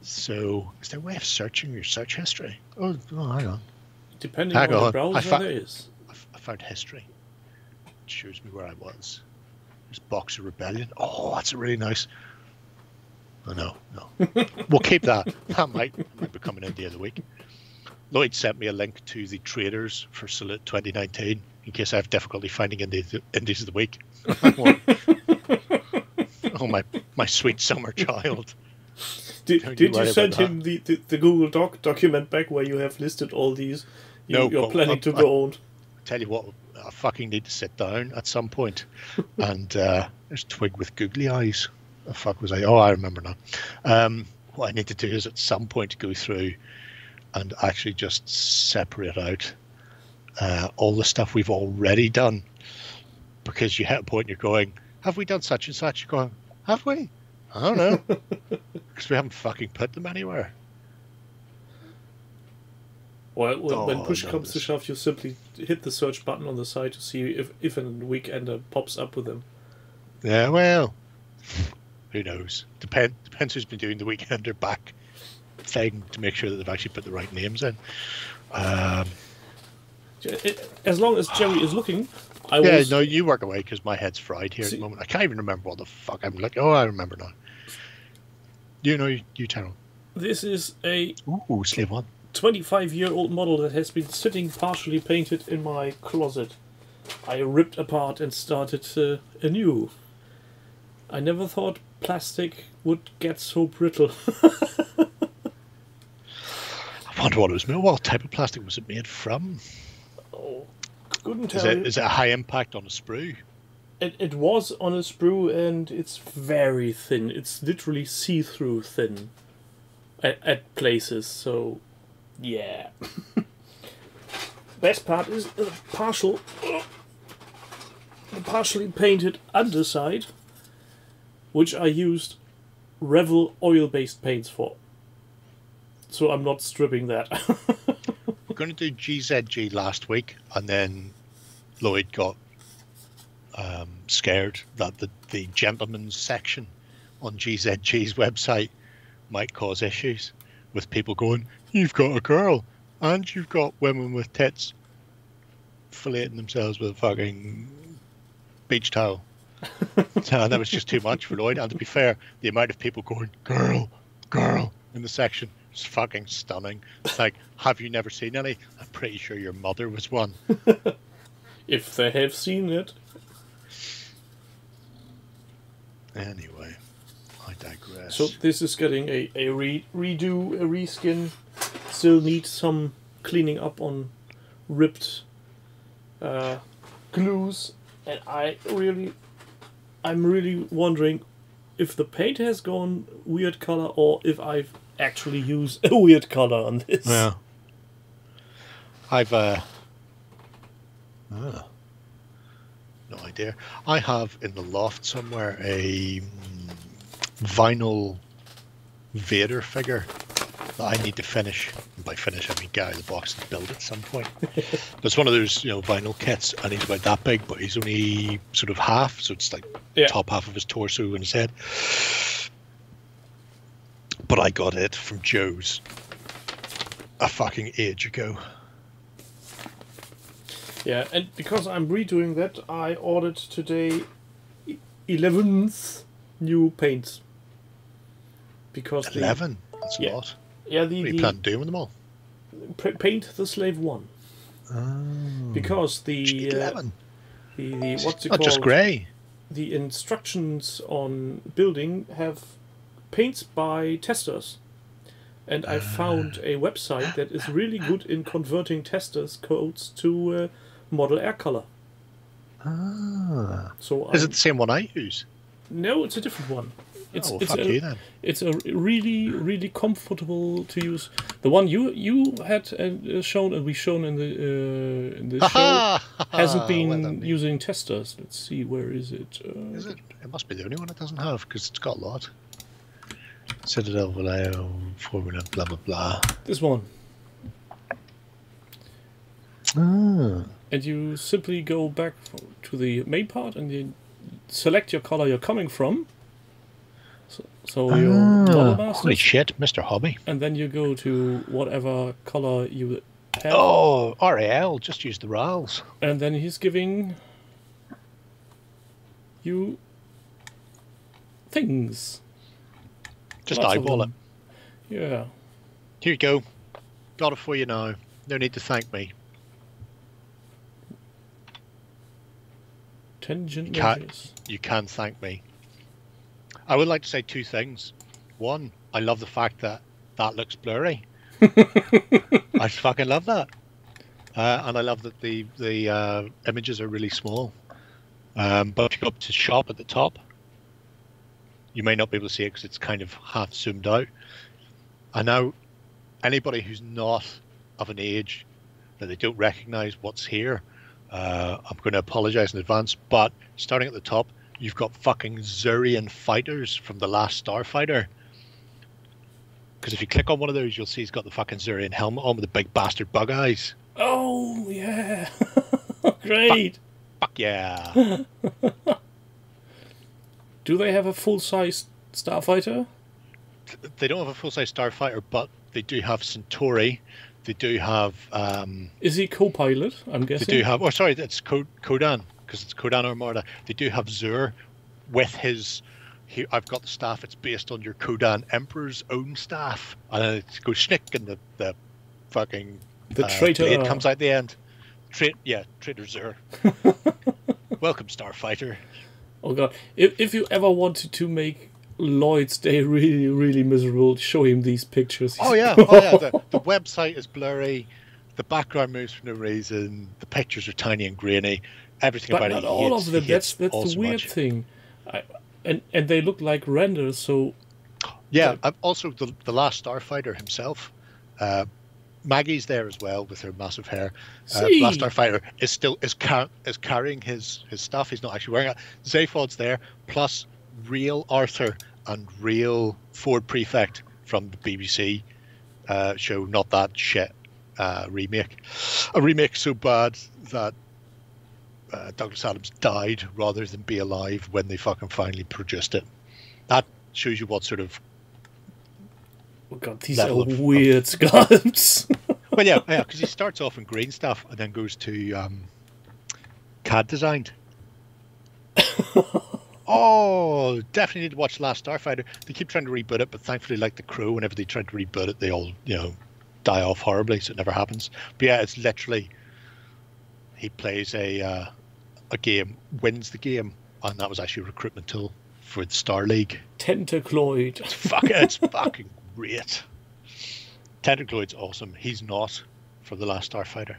Speaker 2: So, is there a way of searching your search history? Oh hang on.
Speaker 1: Depending on the browser, there is.
Speaker 2: I found history. It shows me where I was. There's Box of Rebellion. Oh, that's a really nice... Oh, no. We'll keep that. That might become an Indie of the Week. Lloyd sent me a link to the traders for Salute 2019 in case I have difficulty finding Indies of the Week. Oh, my sweet summer child.
Speaker 1: Did you send him the Google document back where you have listed all these you're planning to go on?
Speaker 2: Tell you what, I fucking need to sit down at some point. And there's Twig with googly eyes. The fuck was I? Oh, I remember now. What I need to do is at some point go through and actually just separate out all the stuff we've already done. Because you hit a point you're going, have we done such and such? You're going, have we? I don't know. Because we haven't fucking put them anywhere.
Speaker 1: Well, when push comes to shove, you simply hit the search button on the side to see if a weekender pops up with them.
Speaker 2: Yeah, well, who knows? Depends who's been doing the weekender back thing to make sure that they've actually put the right names in.
Speaker 1: As long as Jerry is looking,
Speaker 2: no, you work away because my head's fried here at the moment. I can't even remember what the fuck I'm like. Oh, I remember now. You tell.
Speaker 1: This is a
Speaker 2: Slave One.
Speaker 1: 25-year-old model that has been sitting partially painted in my closet. I ripped apart and started anew. I never thought plastic would get so brittle.
Speaker 2: I wonder what it was made. What type of plastic was it made from?
Speaker 1: Oh, couldn't tell you.
Speaker 2: Is it a high impact on a sprue?
Speaker 1: It was on a sprue and it's very thin. It's literally see-through thin at places, so yeah. Best part is the partially painted underside, which I used Revel oil-based paints for. So I'm not stripping that.
Speaker 2: We're going to do GZG last week, and then Lloyd got scared that the gentleman's section on GZG's website might cause issues with people going, you've got a girl, and you've got women with tits filleting themselves with a fucking beach towel. And that was just too much for Lloyd. And to be fair, the amount of people going, girl, in the section is fucking stunning. It's like, have you never seen any? I'm pretty sure your mother was one.
Speaker 1: If they have seen it.
Speaker 2: Anyway, I digress.
Speaker 1: So this is getting a redo, a reskin. Still needs some cleaning up on ripped glues. And I'm really wondering if the paint has gone weird color or if I've actually used a weird color on this.
Speaker 2: Yeah. I've no idea. I have in the loft somewhere a vinyl Vader figure that I need to finish. And by finish, I mean get out of the box and build at some point. It's one of those, vinyl kits, and he's about that big, but he's only sort of half, so it's like top half of his torso and his head. But I got it from Joe's a fucking age ago.
Speaker 1: Yeah, and because I'm redoing that, I ordered today 11th new paints. Because
Speaker 2: 11? That's a lot.
Speaker 1: Yeah,
Speaker 2: what are you planning on doing with them all?
Speaker 1: Paint the Slave 1.
Speaker 2: Oh.
Speaker 1: Because the
Speaker 2: 11.
Speaker 1: the what's it
Speaker 2: not
Speaker 1: called?
Speaker 2: Just grey.
Speaker 1: The instructions on building have paints by testers. And I found a website that is really good in converting testers' codes to model air color. So
Speaker 2: is it the same one I use?
Speaker 1: No, it's a different one. It's a really, really comfortable to use. The one you had shown and we shown in the show hasn't been using testers. Let's see, where is it?
Speaker 2: Is it? It must be the only one it doesn't have because it's got a lot. Citadel, Vallejo, Formula, blah blah blah.
Speaker 1: This one.
Speaker 2: Ah.
Speaker 1: And you simply go back to the main part and you select your color you're coming from. So your model masters.
Speaker 2: Holy shit, Mr. Hobby.
Speaker 1: And then you go to whatever color you have.
Speaker 2: Oh, RAL, just use the RALs.
Speaker 1: And then he's giving you things.
Speaker 2: Just
Speaker 1: Lots
Speaker 2: eyeball it.
Speaker 1: Yeah.
Speaker 2: Here you go. Got it for you now. No need to thank me.
Speaker 1: Tangent measures.
Speaker 2: You can thank me. I would like to say two things. One, I love the fact that that looks blurry. I fucking love that. And I love that the images are really small. But if you go up to shop at the top, you may not be able to see it because it's kind of half zoomed out. And now, anybody who's not of an age that they don't recognize what's here, I'm going to apologize in advance, but starting at the top, you've got fucking Zurian fighters from the last Starfighter. Because if you click on one of those, you'll see he's got the fucking Zurian helmet on with the big bastard bug eyes.
Speaker 1: Oh, yeah. Great.
Speaker 2: Fuck yeah.
Speaker 1: Do they have a full-size Starfighter?
Speaker 2: They don't have a full-size Starfighter, but they do have Centauri. They do have...
Speaker 1: Is he co-pilot, I'm guessing?
Speaker 2: They do have... Oh, sorry, it's Kodan, because it's Kodan Armada. They do have Zur with his... Here, I've got the staff. It's based on your Kodan Emperor's own staff. And it goes schnick and the fucking...
Speaker 1: The traitor...
Speaker 2: blade comes out the end. Traitor Zur. Welcome, Starfighter.
Speaker 1: Oh, God. If you ever wanted to make Lloyd's day really, really miserable, show him these pictures.
Speaker 2: Oh yeah, the website is blurry, the background moves for no reason, the pictures are tiny and grainy, everything
Speaker 1: but
Speaker 2: about
Speaker 1: not
Speaker 2: it
Speaker 1: all
Speaker 2: hates,
Speaker 1: of them. That's the weird thing. And they look like renders, so...
Speaker 2: Yeah, also the last Starfighter himself, Maggie's there as well with her massive hair. Last Starfighter is carrying his stuff. He's not actually wearing it. Zaphod's there, plus real Arthur and real Ford Prefect from the BBC show, not that shit remake. A remake so bad that Douglas Adams died rather than be alive when they fucking finally produced it. That shows you what sort of...
Speaker 1: Oh God, these are weird sculpts.
Speaker 2: Well, yeah, because he starts off in green stuff and then goes to CAD designed. Oh, definitely need to watch Last Starfighter. They keep trying to reboot it, but thankfully, like The Crow, whenever they try to reboot it, they all, die off horribly, so it never happens. But yeah, it's literally he plays a game, wins the game, and that was actually a recruitment tool for the Star League.
Speaker 1: Tentacloid.
Speaker 2: It's fucking great. Tentacloid's awesome. He's not for the Last Starfighter.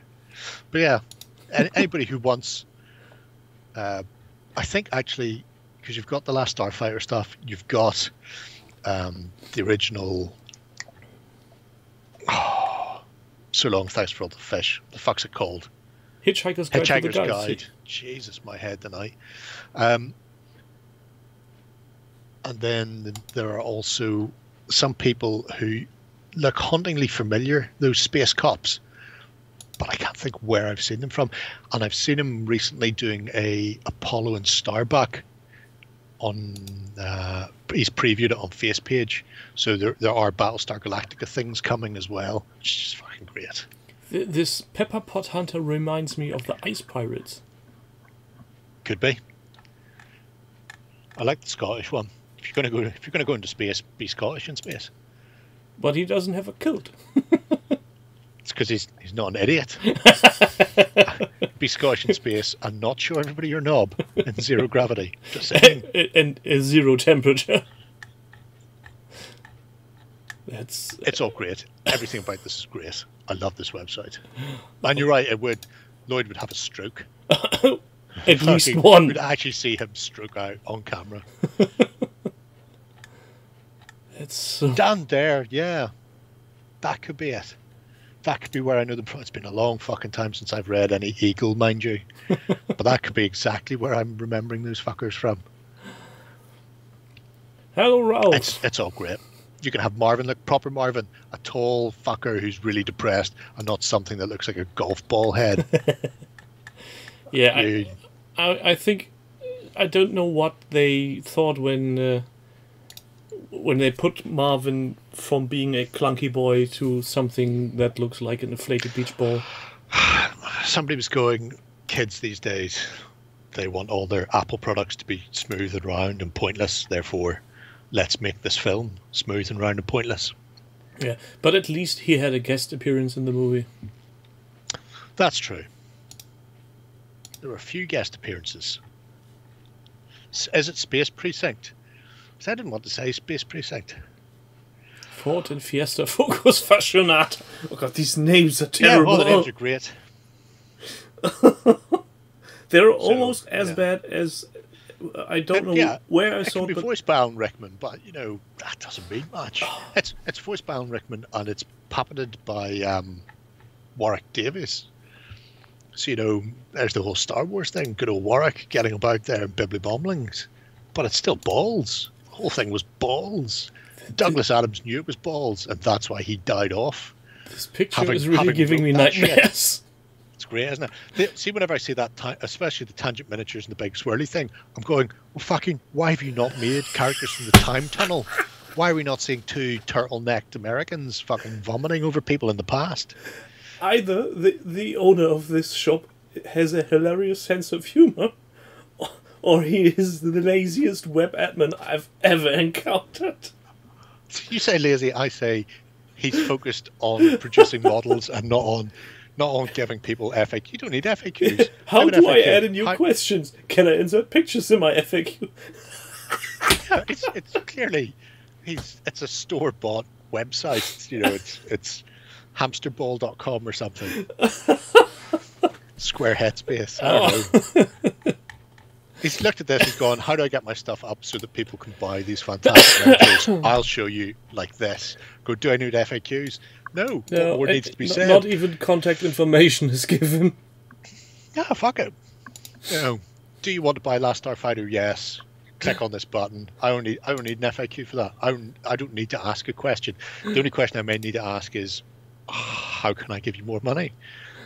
Speaker 2: But yeah, anybody who wants, I think actually, because you've got the Last Starfighter stuff, you've got the original. So long, thanks for all the fish. The fuck's it called?
Speaker 1: Hitchhiker's Guide.
Speaker 2: Jesus, my head tonight. And then there are also some people who look hauntingly familiar, those space cops, but I can't think where I've seen them from. And I've seen him recently doing a Apollo and Starbuck on he's previewed it on Face Page, so there are Battlestar Galactica things coming as well, which is fucking great.
Speaker 1: This Pepper Pot Hunter reminds me of the Ice Pirates.
Speaker 2: Could be. I like the Scottish one. If you're gonna go into space, be Scottish in space.
Speaker 1: But he doesn't have a kilt.
Speaker 2: It's because he's not an idiot. Be Scottish in space and not show everybody your knob in zero gravity. Just saying.
Speaker 1: And zero temperature.
Speaker 2: It's all great. Everything about this is great. I love this website. And you're right, Lloyd would have a stroke.
Speaker 1: At least one.
Speaker 2: We'd actually see him stroke out on camera.
Speaker 1: It's so...
Speaker 2: Down there, yeah. That could be it. That could be where I know them from. It's been a long fucking time since I've read any Eagle, mind you. But that could be exactly where I'm remembering those fuckers from.
Speaker 1: Hello, Ralph.
Speaker 2: It's all great. You can have Marvin, like proper Marvin, a tall fucker who's really depressed, and not something that looks like a golf ball head.
Speaker 1: Yeah, I think I don't know what they thought when they put Marvin from being a clunky boy to something that looks like an inflated beach ball.
Speaker 2: Somebody was going, kids these days, they want all their Apple products to be smooth and round and pointless. Therefore, let's make this film smooth and round and pointless.
Speaker 1: Yeah, but at least he had a guest appearance in the movie.
Speaker 2: That's true. There were a few guest appearances. Is it Space Precinct? Because I didn't want to say Space Precinct.
Speaker 1: Ford and Fiesta Focus Fashionat. Oh god, these names are terrible.
Speaker 2: Yeah, all the names are great.
Speaker 1: They're almost as bad as... I don't know where I saw
Speaker 2: it. It can be voiced by Alan Rickman, but, you know, that doesn't mean much. It's voiced by Alan Rickman, and it's puppeted by Warwick Davis. So, you know, there's the whole Star Wars thing. Good old Warwick getting about there in bibbly bomblings. But it's still balls. The whole thing was balls. Douglas Adams knew it was balls, and that's why he died off.
Speaker 1: This picture is really giving me nightmares.
Speaker 2: It's great, isn't it? See, whenever I see that, especially the tangent miniatures and the big swirly thing, I'm going, well, fucking, why have you not made characters from the time tunnel? Why are we not seeing two turtle-necked Americans fucking vomiting over people in the past?
Speaker 1: Either the owner of this shop has a hilarious sense of humor, or he is the laziest web admin I've ever encountered.
Speaker 2: You say lazy, I say he's focused on producing models and not on giving people FAQ. You don't need FAQs.
Speaker 1: How do I add in new questions? Can I insert pictures in my FAQ?
Speaker 2: Yeah, it's clearly it's a store-bought website. You know, it's hamsterball.com or something. Square headspace. I don't know. He's looked at this, he's gone, how do I get my stuff up so that people can buy these fantastic images? I'll show you like this. Go, do I need FAQs? No. What more needs to be said?
Speaker 1: Not even contact information is given.
Speaker 2: Yeah, fuck it. You know, do you want to buy Last Starfighter? Yes. Click on this button. I don't need an FAQ for that. I don't need to ask a question. The only question I may need to ask is, how can I give you more money?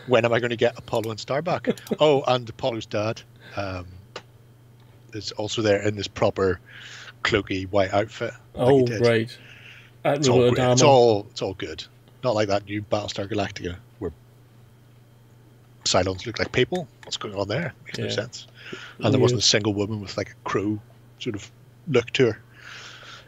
Speaker 2: When am I going to get Apollo and Starbuck? Oh, and Apollo's dad is also there in this proper cloaky white outfit.
Speaker 1: Oh, right.
Speaker 2: It's all good. Not like that new Battlestar Galactica where Cylons look like people. What's going on there? Makes no sense. And there wasn't a single woman with like a crow sort of look to her,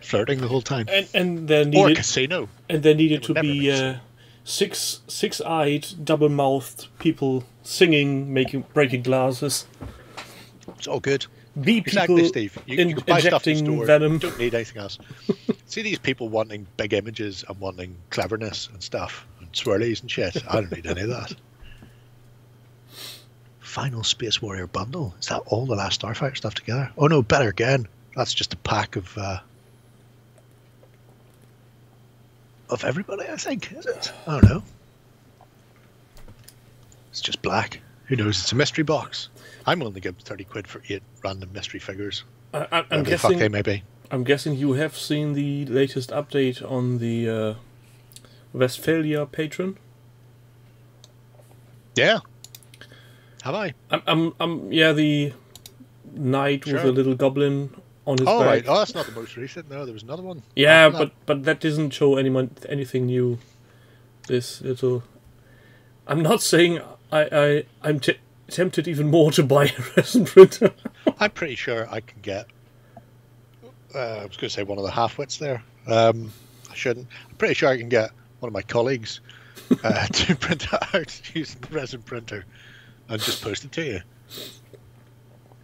Speaker 2: flirting the whole time.
Speaker 1: And there needed,
Speaker 2: or a casino.
Speaker 1: And there needed to be six-eyed, double-mouthed people singing, breaking glasses.
Speaker 2: It's all good.
Speaker 1: Exactly,
Speaker 2: Steve. You can buy stuff in the store.
Speaker 1: Venom.
Speaker 2: You don't need anything else. See these people wanting big images and wanting cleverness and stuff and swirlies and shit. I don't need any of that. Final Space Warrior bundle. Is that all the Last Starfighter stuff together? Oh no, better again. That's just a pack of everybody, I think. Is it? I don't know. It's just black. Who knows? It's a mystery box. I'm willing to give 30 quid for 8 random mystery figures.
Speaker 1: I'm guessing.
Speaker 2: The fuck they may be.
Speaker 1: I'm guessing you have seen the latest update on the Westphalia patron.
Speaker 2: Yeah. Have I?
Speaker 1: Yeah, the knight with a little goblin on his back.
Speaker 2: Right. Oh, that's not the most recent. No, there was another one.
Speaker 1: Yeah, but that doesn't show anything new. This little. I'm not saying I'm tempted even more to buy a resin printer.
Speaker 2: I'm pretty sure I can get. I was going to say one of the half-wits there. I shouldn't. I'm pretty sure I can get one of my colleagues to print it out using the resin printer and just post it to you.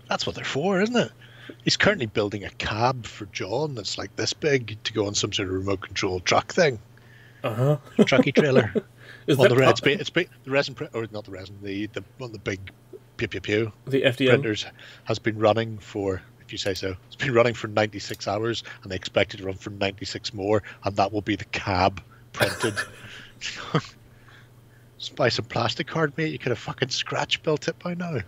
Speaker 2: That's what they're for, isn't it? He's currently building a cab for John that's like this big to go on some sort of remote control truck thing. Trucky trailer. On the red space, it's big. The resin print, or not the resin, the one of the big pew.
Speaker 1: The FDM
Speaker 2: printers has been running for, if you say so, it's been running for 96 hours, and they expect it to run for 96 more, and that will be the cab printed. Just buy some plastic card, mate. You could have fucking scratch built it by now.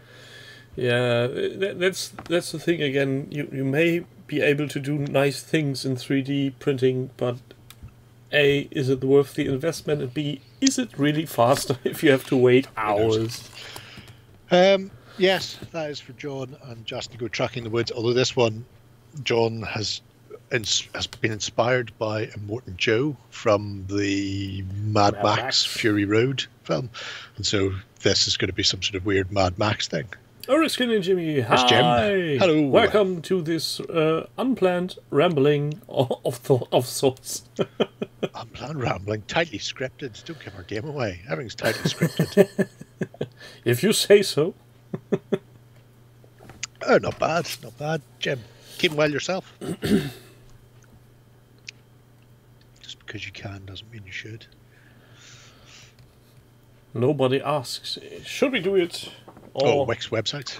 Speaker 1: Yeah, that's the thing again. You may be able to do nice things in 3D printing, but A, is it worth the investment? And B, is it really faster if you have to wait hours?
Speaker 2: Yes, that is for John and Justin to go tracking the woods. Although this one, John has been inspired by Immortan Joe from the Mad Max Fury Road film, and so this is going to be some sort of weird Mad Max thing.
Speaker 1: Oriskin and Jimmy, hi!
Speaker 2: Jim. Hello!
Speaker 1: Welcome to this unplanned rambling of sorts.
Speaker 2: Unplanned rambling, tightly scripted. Don't give our game away. Everything's tightly scripted.
Speaker 1: If you say so.
Speaker 2: Oh, not bad, not bad. Jim, keeping well yourself? Just because you can doesn't mean you should.
Speaker 1: Nobody asks, should we do it?
Speaker 2: Or Wix websites.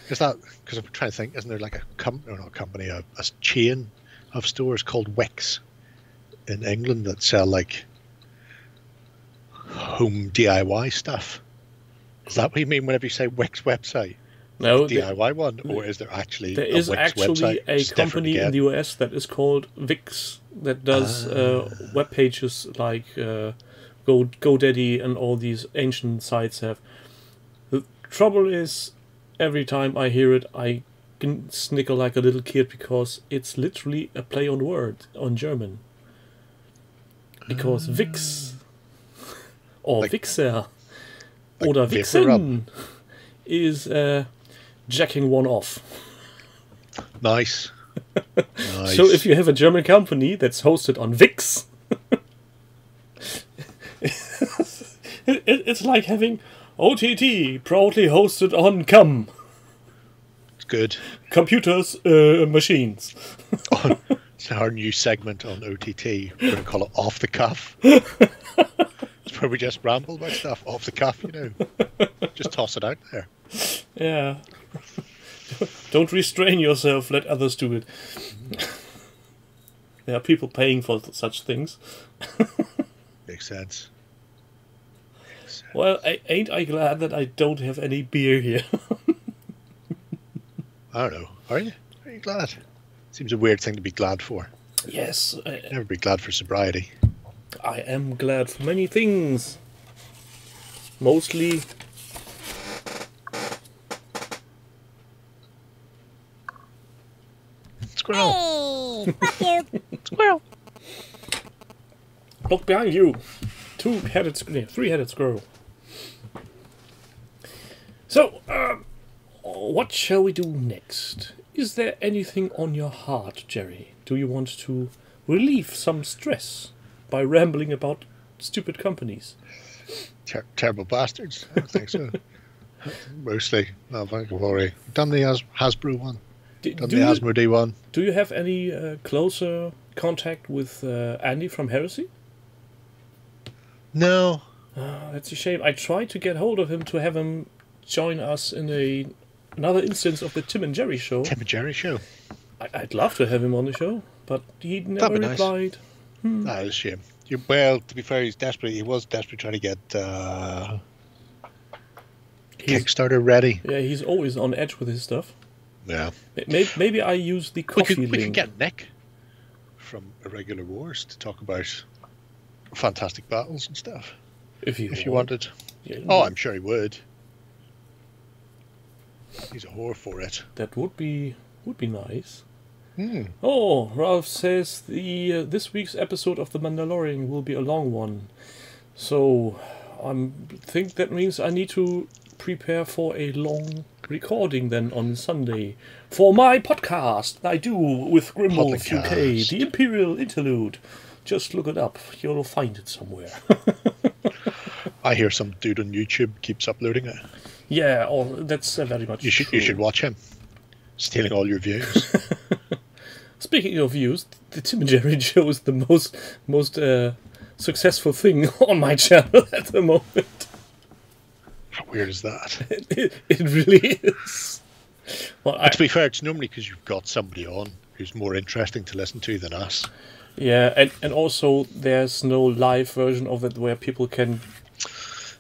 Speaker 2: Is that, because I'm trying to think, isn't there like a a chain of stores called Wix in England that sell like home DIY stuff? Is that what you mean whenever you say Wix website?
Speaker 1: No,
Speaker 2: DIY one, or is there actually
Speaker 1: there is
Speaker 2: Wix
Speaker 1: actually
Speaker 2: website?
Speaker 1: a company in the US that is called Wix that does web pages like GoDaddy and all these ancient sites have. The trouble is, every time I hear it, I can snicker like a little kid because it's literally a play on word on German. Because Wix or like, Wixer oder Wixen is jacking one off.
Speaker 2: Nice. Nice.
Speaker 1: So if you have a German company that's hosted on Wix, it's like having OTT proudly hosted on CUM.
Speaker 2: It's good.
Speaker 1: Computers, machines.
Speaker 2: It's our new segment on OTT. We're going to call it Off the Cuff. It's where we just ramble about stuff off the cuff, you know. Just toss it out there.
Speaker 1: Yeah. Don't restrain yourself, let others do it. There are people paying for such things.
Speaker 2: Makes sense.
Speaker 1: Well, ain't I glad that I don't have any beer here?
Speaker 2: I don't know. Are you? Are you glad? Seems a weird thing to be glad for.
Speaker 1: Yes.
Speaker 2: Never be glad for sobriety.
Speaker 1: I am glad for many things. Mostly...
Speaker 2: Squirrel!
Speaker 3: Hey! Fuck you!
Speaker 2: Squirrel!
Speaker 1: Look behind you! Three-headed squirrel. So, what shall we do next? Is there anything on your heart, Jerry? Do you want to relieve some stress by rambling about stupid companies?
Speaker 2: Terrible bastards? I don't think so. Mostly. No, don't worry. Done the Hasbro one. Done the Asmodee one.
Speaker 1: Do you have any closer contact with Andy from Heresy?
Speaker 2: No.
Speaker 1: That's a shame. I tried to get hold of him to have him join us in another instance of the Tim and Jerry show.
Speaker 2: Tim and Jerry show.
Speaker 1: I'd love to have him on the show, but he never replied.
Speaker 2: Nice. That is a shame. Well, to be fair, he was desperately trying to get Kickstarter ready.
Speaker 1: Yeah, he's always on edge with his stuff.
Speaker 2: Yeah.
Speaker 1: Maybe I use the coffee link.
Speaker 2: We could get Nick from Irregular Wars to talk about fantastic battles and stuff. If you wanted. Yeah, oh, I'm sure he would. He's a whore for it.
Speaker 1: That would be nice. Oh, Ralph says this week's episode of The Mandalorian will be a long one. So I think that means I need to prepare for a long recording then on Sunday for my podcast I do with Grimwolf UK, the Imperial Interlude. Just look it up. You'll find it somewhere.
Speaker 2: I hear some dude on YouTube keeps uploading it.
Speaker 1: Yeah, that's very much
Speaker 2: You should watch him. Stealing all your views.
Speaker 1: Speaking of views, the Tim and Jerry show is the most successful thing on my channel at the moment.
Speaker 2: How weird is that?
Speaker 1: It really is. Well,
Speaker 2: to be fair, it's normally because you've got somebody on who's more interesting to listen to than us.
Speaker 1: Yeah, and also there's no live version of it where people can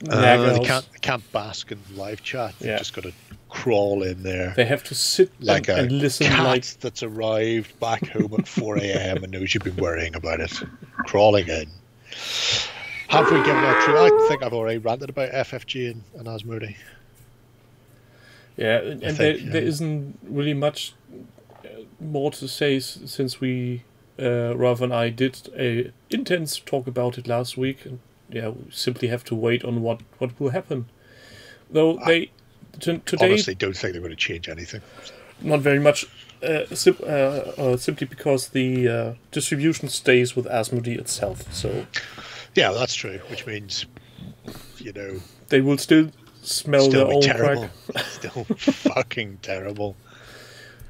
Speaker 2: they can't bask in live chat. They've just got to crawl in there.
Speaker 1: They have to sit
Speaker 2: like
Speaker 1: and listen
Speaker 2: cat
Speaker 1: like...
Speaker 2: that's arrived back home at 4 a.m. and knows you've been worrying about it. Crawling in. Have we given our true? I think I've already ranted about FFG and Asmodee.
Speaker 1: Yeah, and there isn't really much more to say since we, Rav and I, did a intense talk about it last week. And yeah, we simply have to wait on what will happen. Though today,
Speaker 2: honestly don't think they're going to change anything.
Speaker 1: Not very much, simply because the distribution stays with Asmodee itself. So
Speaker 2: yeah, that's true. Which means,
Speaker 1: they will still smell their own crack.
Speaker 2: Still fucking terrible.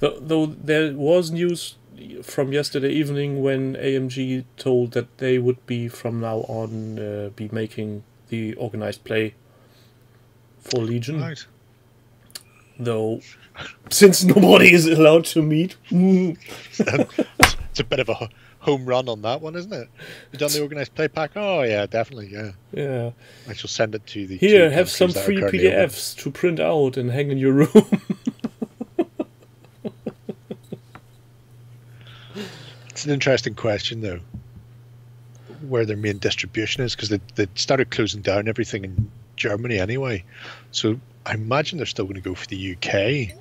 Speaker 1: Though there was news from yesterday evening when AMG told that they would be from now on be making the organized play for Legion.
Speaker 2: Right.
Speaker 1: Though, since nobody is allowed to meet,
Speaker 2: it's a bit of a home run on that one, isn't it? You done the organized play pack? Oh yeah, definitely, yeah.
Speaker 1: Yeah.
Speaker 2: I shall send it to the.
Speaker 1: Here, have some free PDFs to print out and hang in your room.
Speaker 2: It's an interesting question, though, where their main distribution is, because they started closing down everything in Germany anyway. So I imagine they're still going to go for the UK.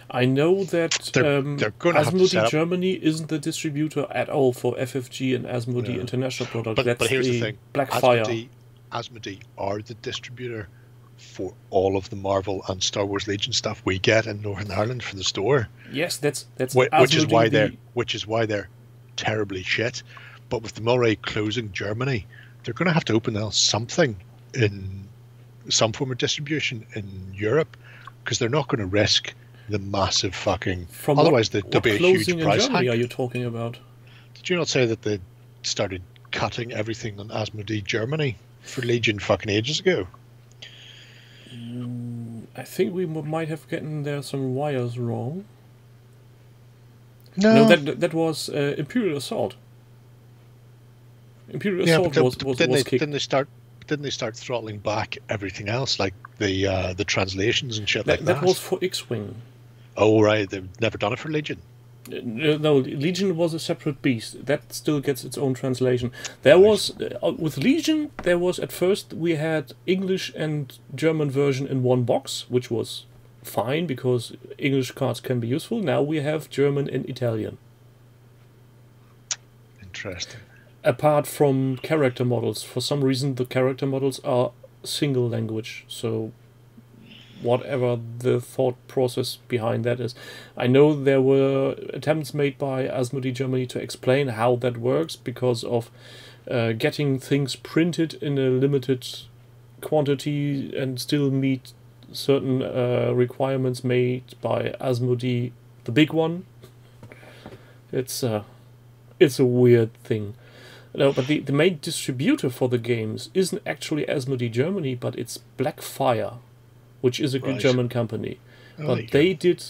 Speaker 1: I know that
Speaker 2: they're going to
Speaker 1: Asmodee Germany isn't the distributor at all for FFG and Asmodee International products.
Speaker 2: But here's the thing.
Speaker 1: Blackfire.
Speaker 2: Asmodee are the distributor for all of the Marvel and Star Wars Legion stuff we get in Northern Ireland for the store.
Speaker 1: Yes, that's
Speaker 2: which is why they're terribly shit. But with them already closing Germany, they're going to have to open something in some form of distribution in Europe, because they're not going to risk the massive fucking. Otherwise, there'll be a huge price hike.
Speaker 1: Are you talking about?
Speaker 2: Did you not say that they started cutting everything on Asmodee Germany for Legion fucking ages ago?
Speaker 1: I think we might have gotten there some wires wrong.
Speaker 2: No,
Speaker 1: that was Imperial Assault. Imperial Assault was kicked.
Speaker 2: Didn't they start throttling back everything else, like the translations and shit like that?
Speaker 1: That was for X-Wing.
Speaker 2: Oh right, they've never done it for Legion.
Speaker 1: No, Legion was a separate beast. That still gets its own translation. There was with Legion. There was at first we had English and German version in one box, which was fine because English cards can be useful. Now we have German and Italian.
Speaker 2: Interesting.
Speaker 1: Apart from character models, for some reason the character models are single language. So whatever the thought process behind that is. I know there were attempts made by Asmodee Germany to explain how that works because of getting things printed in a limited quantity and still meet certain requirements made by Asmodee, the big one. It's a weird thing. No, but the main distributor for the games isn't actually Asmodee Germany, but it's Blackfire, which is a good German company. But they did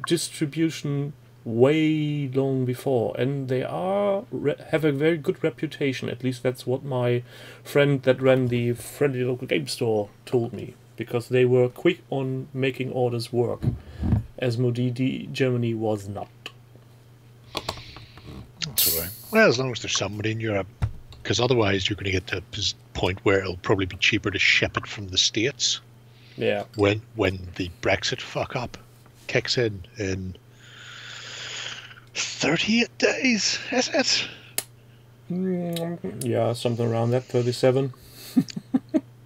Speaker 1: distribution way long before, and they have a very good reputation. At least that's what my friend that ran the friendly local game store told me, because they were quick on making orders work. Asmodee Germany was not.
Speaker 2: That's all right. Well, as long as there's somebody in Europe, because otherwise you're going to get to this point where it'll probably be cheaper to ship it from the States.
Speaker 1: Yeah.
Speaker 2: When the Brexit fuck up kicks in 38 days, is it?
Speaker 1: Yeah, something around that, 37.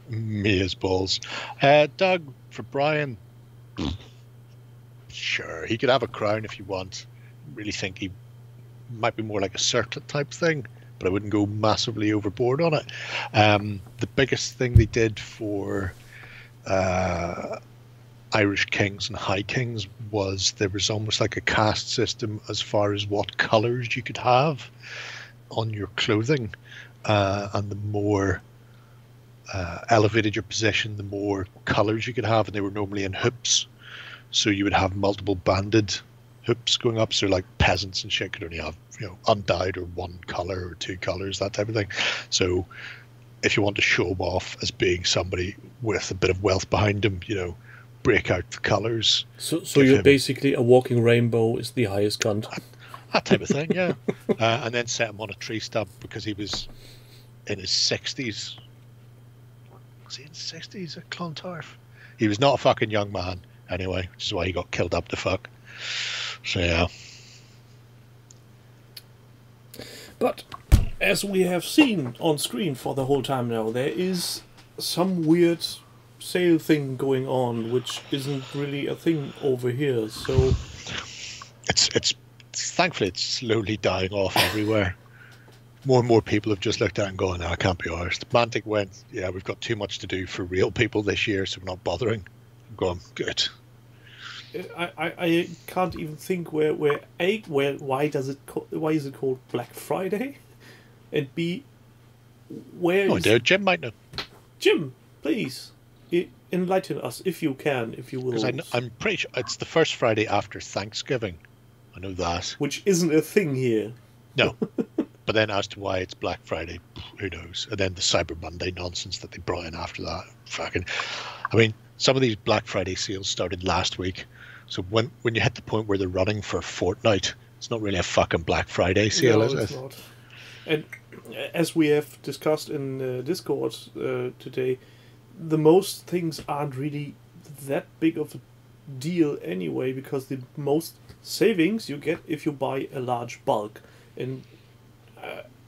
Speaker 2: Me as balls. Doug, for Brian, sure, he could have a crown if you want. Really think he might be more like a circlet type thing, but I wouldn't go massively overboard on it. The biggest thing they did for Irish kings and high kings was there was almost like a caste system as far as what colours you could have on your clothing, and the more elevated your position, the more colours you could have, and they were normally in hoops, so you would have multiple banded hoops going up, so like peasants and shit could only have undyed or one colour or two colours, that type of thing. So if you want to show them off as being somebody with a bit of wealth behind them, break out the colours.
Speaker 1: So you're basically a walking rainbow is the highest cunt.
Speaker 2: That type of thing, yeah. And then set him on a tree stump because he was in his 60s. Was he in his 60s at Clontarf? He was not a fucking young man, anyway, which is why he got killed up to fuck. So, yeah.
Speaker 1: But, as we have seen on screen for the whole time now, there is some weird sale thing going on, which isn't really a thing over here, so...
Speaker 2: It's thankfully, it's slowly dying off everywhere. More and more people have just looked at it and gone, no, I can't be arsed. Mantic went, yeah, we've got too much to do for real people this year, so we're not bothering. I'm going, good.
Speaker 1: I can't even think where why is it called Black Friday? And B, where
Speaker 2: Oh, dear, Jim might know.
Speaker 1: Jim, please, enlighten us if you can, if you will.
Speaker 2: Because I'm pretty sure it's the first Friday after Thanksgiving. I know that.
Speaker 1: Which isn't a thing here.
Speaker 2: No. But then as to why it's Black Friday, who knows? And then the Cyber Monday nonsense that they brought in after that. Fucking, I mean, some of these Black Friday sales started last week. So when you hit the point where they're running for a fortnight, it's not really a fucking Black Friday sale, is it?
Speaker 1: It's not. And as we have discussed in Discord today, the most things aren't really that big of a deal anyway, because the most savings you get if you buy a large bulk. And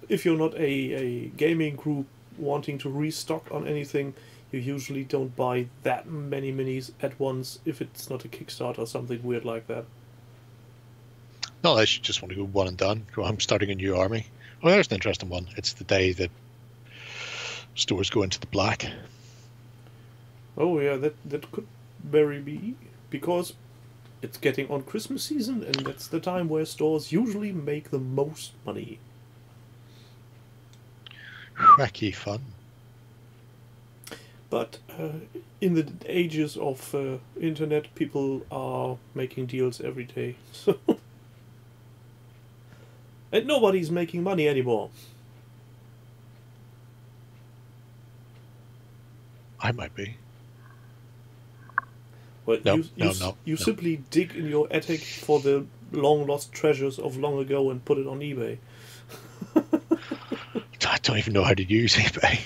Speaker 1: if you're not a gaming group wanting to restock on anything, you usually don't buy that many minis at once if it's not a Kickstarter or something weird like that.
Speaker 2: No, I should just want to go one and done. I'm starting a new army. Well, there's an interesting one. It's the day that stores go into the black.
Speaker 1: Oh yeah, that could very be, because it's getting on Christmas season, and that's the time where stores usually make the most money.
Speaker 2: Wacky fun.
Speaker 1: But in the ages of internet, people are making deals every day. So and nobody's making money anymore.
Speaker 2: I might be.
Speaker 1: Well, you simply dig in your attic for the long-lost treasures of long ago and put it on eBay.
Speaker 2: I don't even know how to use eBay.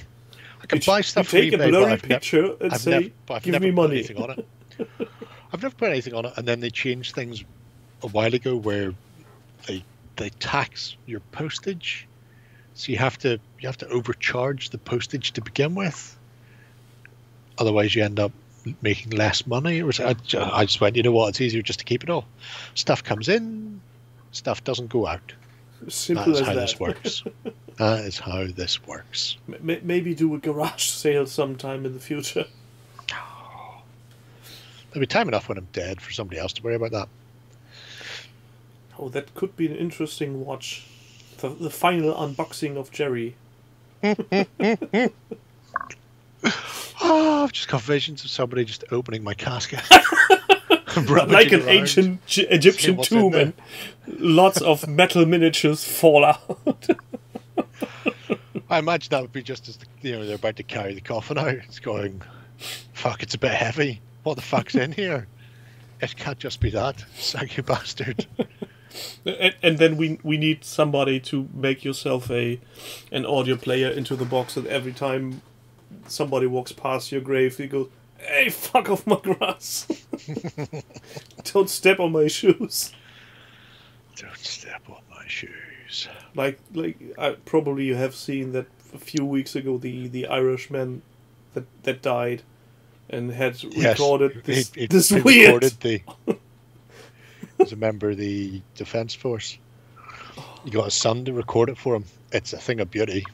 Speaker 2: I can buy stuff
Speaker 1: you take
Speaker 2: from eBay,
Speaker 1: a blurry picture and say, give me money.
Speaker 2: On it. I've never put anything on it, and then they changed things a while ago where they tax your postage, so you have to overcharge the postage to begin with. Otherwise, you end up making less money. I just went, you know what? It's easier just to keep it all. Stuff comes in, stuff doesn't go out.
Speaker 1: Simple as that.
Speaker 2: This works. That is how this works.
Speaker 1: Maybe do a garage sale sometime in the future.
Speaker 2: There'll be time enough when I'm dead for somebody else to worry about that.
Speaker 1: Oh, that could be an interesting watch. The final unboxing of Jerry.
Speaker 2: Oh, I've just got visions of somebody just opening my casket.
Speaker 1: Like an ancient Egyptian tomb, and lots of metal miniatures fall out.
Speaker 2: I imagine that would be just as they're about to carry the coffin out. It's going, fuck, it's a bit heavy. What the fuck's in here? It can't just be that. Sack you bastard.
Speaker 1: And then we need somebody to make yourself an audio player into the box, and every time somebody walks past your grave, you go, hey, fuck off my grass. Don't step on my shoes.
Speaker 2: Don't step on my shoes.
Speaker 1: Like probably you have seen that a few weeks ago, the Irishman that died and had recorded this
Speaker 2: he
Speaker 1: weird...
Speaker 2: He's a member of the Defence Force. He got his son to record it for him. It's a thing of beauty.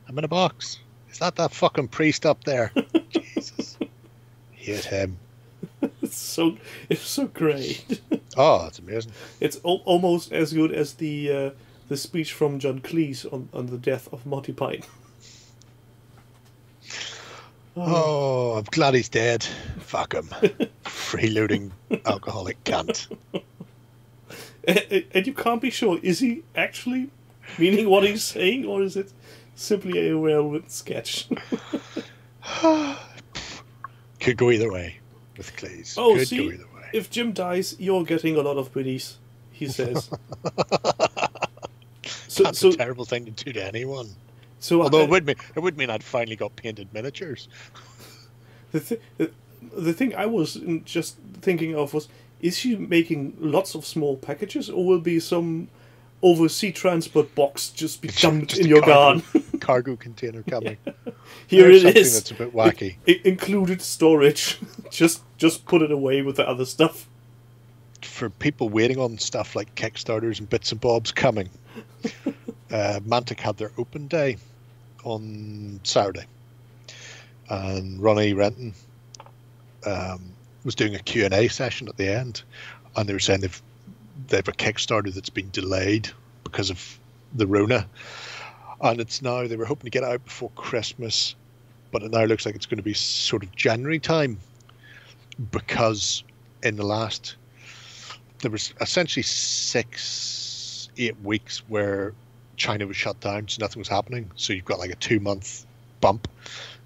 Speaker 2: I'm in a box. Is that fucking priest up there? Jesus. Hate him.
Speaker 1: It's so great.
Speaker 2: Oh, it's amazing.
Speaker 1: It's almost as good as the speech from John Cleese on the death of Monty Python.
Speaker 2: Oh, I'm glad he's dead. Fuck him. Freeloading alcoholic cunt.
Speaker 1: And you can't be sure, is he actually meaning what he's saying, or is it simply a well-written sketch?
Speaker 2: Could go either way. with Cleese.
Speaker 1: Oh,
Speaker 2: Could
Speaker 1: see,
Speaker 2: go either way.
Speaker 1: if Jim dies, you're getting a lot of goodies, he says.
Speaker 2: That's a terrible thing to do to anyone.
Speaker 1: So
Speaker 2: although it would mean I'd finally got painted miniatures.
Speaker 1: The thing I was just thinking of was, is she making lots of small packages, or will be some overseas transport box just be dumped in your garden?
Speaker 2: Cargo container coming.
Speaker 1: Yeah. Here it is.
Speaker 2: That's a bit wacky.
Speaker 1: Included storage. just put it away with the other stuff.
Speaker 2: For people waiting on stuff like Kickstarters and bits and bobs coming, Mantic had their open day on Saturday, and Ronnie Renton was doing a Q&A session at the end, and they were saying they've a Kickstarter that's been delayed because of the Rona, and it's now, they were hoping to get it out before Christmas, but it now looks like it's going to be sort of January time, because in the last, there was essentially 6-8 weeks where China was shut down, so nothing was happening. So you've got like a 2-month bump.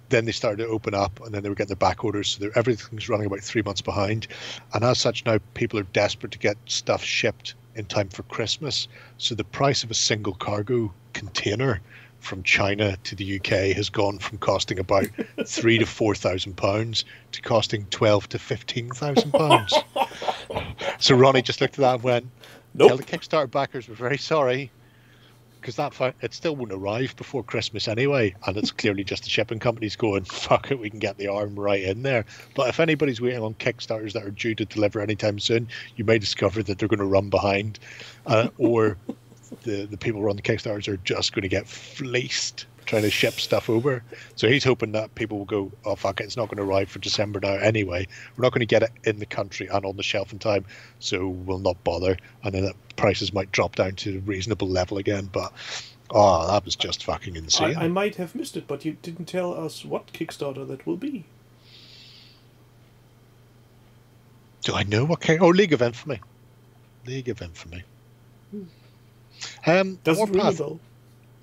Speaker 2: Then they started to open up, and then they were getting their back orders. So everything's running about 3 months behind. And as such, now people are desperate to get stuff shipped in time for Christmas. So the price of a single cargo container from China to the UK has gone from costing about £3,000 to £4,000 to costing £12,000 to £15,000. So Ronnie just looked at that and went,
Speaker 1: nope.
Speaker 2: Tell the Kickstarter backers we're very sorry, because it still won't arrive before Christmas anyway, and it's clearly just the shipping companies going, fuck it, we can get the arm right in there. But if anybody's waiting on Kickstarters that are due to deliver anytime soon, you may discover that they're going to run behind, or the people who run the Kickstarters are just going to get fleeced trying to ship stuff over. So he's hoping that people will go, oh fuck it, it's not going to arrive for December now anyway. We're not going to get it in the country and on the shelf in time, so we'll not bother. And then the prices might drop down to a reasonable level again. But that was just fucking insane.
Speaker 1: I might have missed it, but you didn't tell us what Kickstarter that will be.
Speaker 2: Do I know what League of Infamy. League of Infamy.
Speaker 1: Doesn't ring a bell.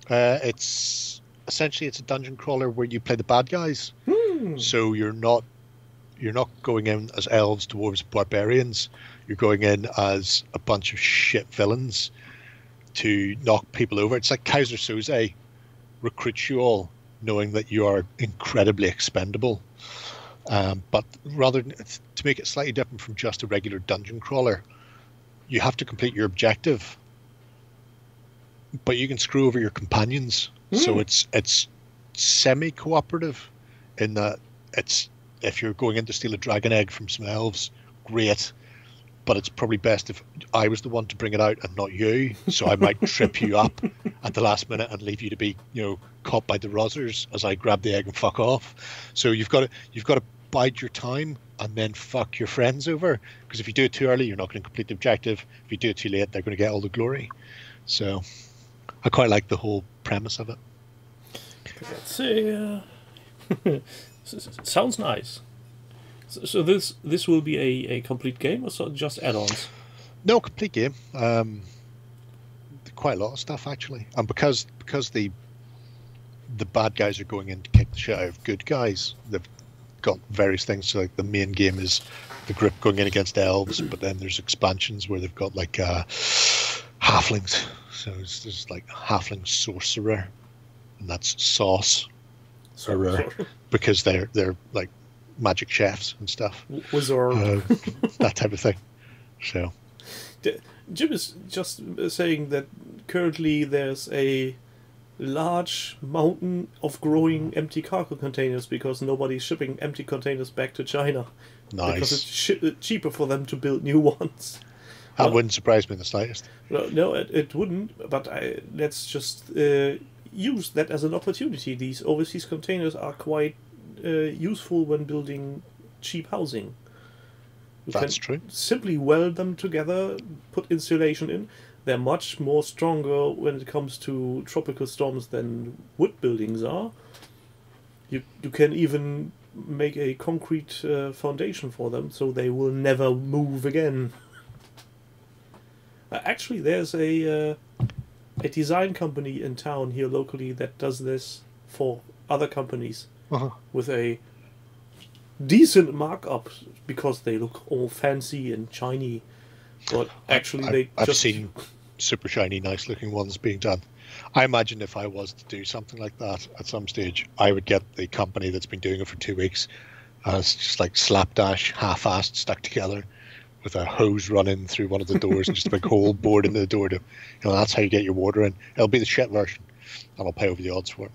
Speaker 2: It's essentially, it's a dungeon crawler where you play the bad guys. So you're not going in as elves, dwarves, barbarians. You're going in as a bunch of shit villains to knock people over. It's like Kaiser Soze recruits you all, knowing that you are incredibly expendable. But rather to make it slightly different from just a regular dungeon crawler, you have to complete your objective, but you can screw over your companions. So it's semi-cooperative in that it's, if you're going in to steal a dragon egg from some elves, great, but it's probably best if I was the one to bring it out and not you. So I might trip you up at the last minute and leave you to be, caught by the rozzers as I grab the egg and fuck off. So you've got to bide your time and then fuck your friends over, because if you do it too early, you're not going to complete the objective. If you do it too late, they're going to get all the glory. So I quite like the whole premise of it.
Speaker 1: Let's see. Sounds nice. So this will be a complete game, or so just add-ons?
Speaker 2: No, complete game. Quite a lot of stuff actually, and because the bad guys are going in to kick the shit out of good guys, they've got various things. So like the main game is the group going in against elves, but then there's expansions where they've got like halflings. So there's like halfling sorcerer, and that's sauce, because they're like magic chefs and stuff.
Speaker 1: Wizard.
Speaker 2: That type of thing. So
Speaker 1: Jim is just saying that currently there's a large mountain of growing empty cargo containers because nobody's shipping empty containers back to China.
Speaker 2: Nice.
Speaker 1: Because it's cheaper for them to build new ones.
Speaker 2: That wouldn't surprise me in the slightest.
Speaker 1: No, it wouldn't. But let's just use that as an opportunity. These overseas containers are quite useful when building cheap housing.
Speaker 2: That's true.
Speaker 1: Simply weld them together, put insulation in. They're much more stronger when it comes to tropical storms than wood buildings are. You can even make a concrete foundation for them, so they will never move again. Actually, there's a design company in town here locally that does this for other companies with a decent markup because they look all fancy and shiny. But actually,
Speaker 2: I've seen super shiny, nice looking ones being done. I imagine if I was to do something like that at some stage, I would get the company that's been doing it for 2 weeks, and it's just like slapdash, half-assed, stuck together, with a hose running through one of the doors and just a big hole bored into the door. That's how you get your water in. It'll be the shit version, and I'll pay over the odds for it.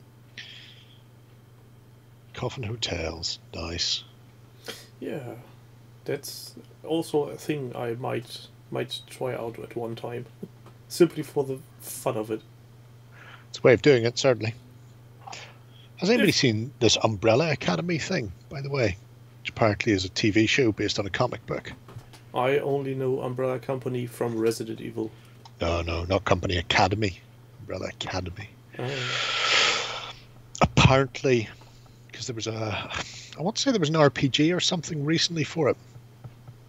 Speaker 2: Coffin hotels, nice.
Speaker 1: Yeah, that's also a thing I might try out at one time, simply for the fun of it.
Speaker 2: It's a way of doing it, certainly. Has anybody seen this Umbrella Academy thing, by the way? Which apparently is a TV show based on a comic book.
Speaker 1: I only know Umbrella Company from Resident Evil.
Speaker 2: No, not Company, Academy. Umbrella Academy.
Speaker 1: Oh.
Speaker 2: Apparently, because there was I want to say there was an RPG or something recently for it,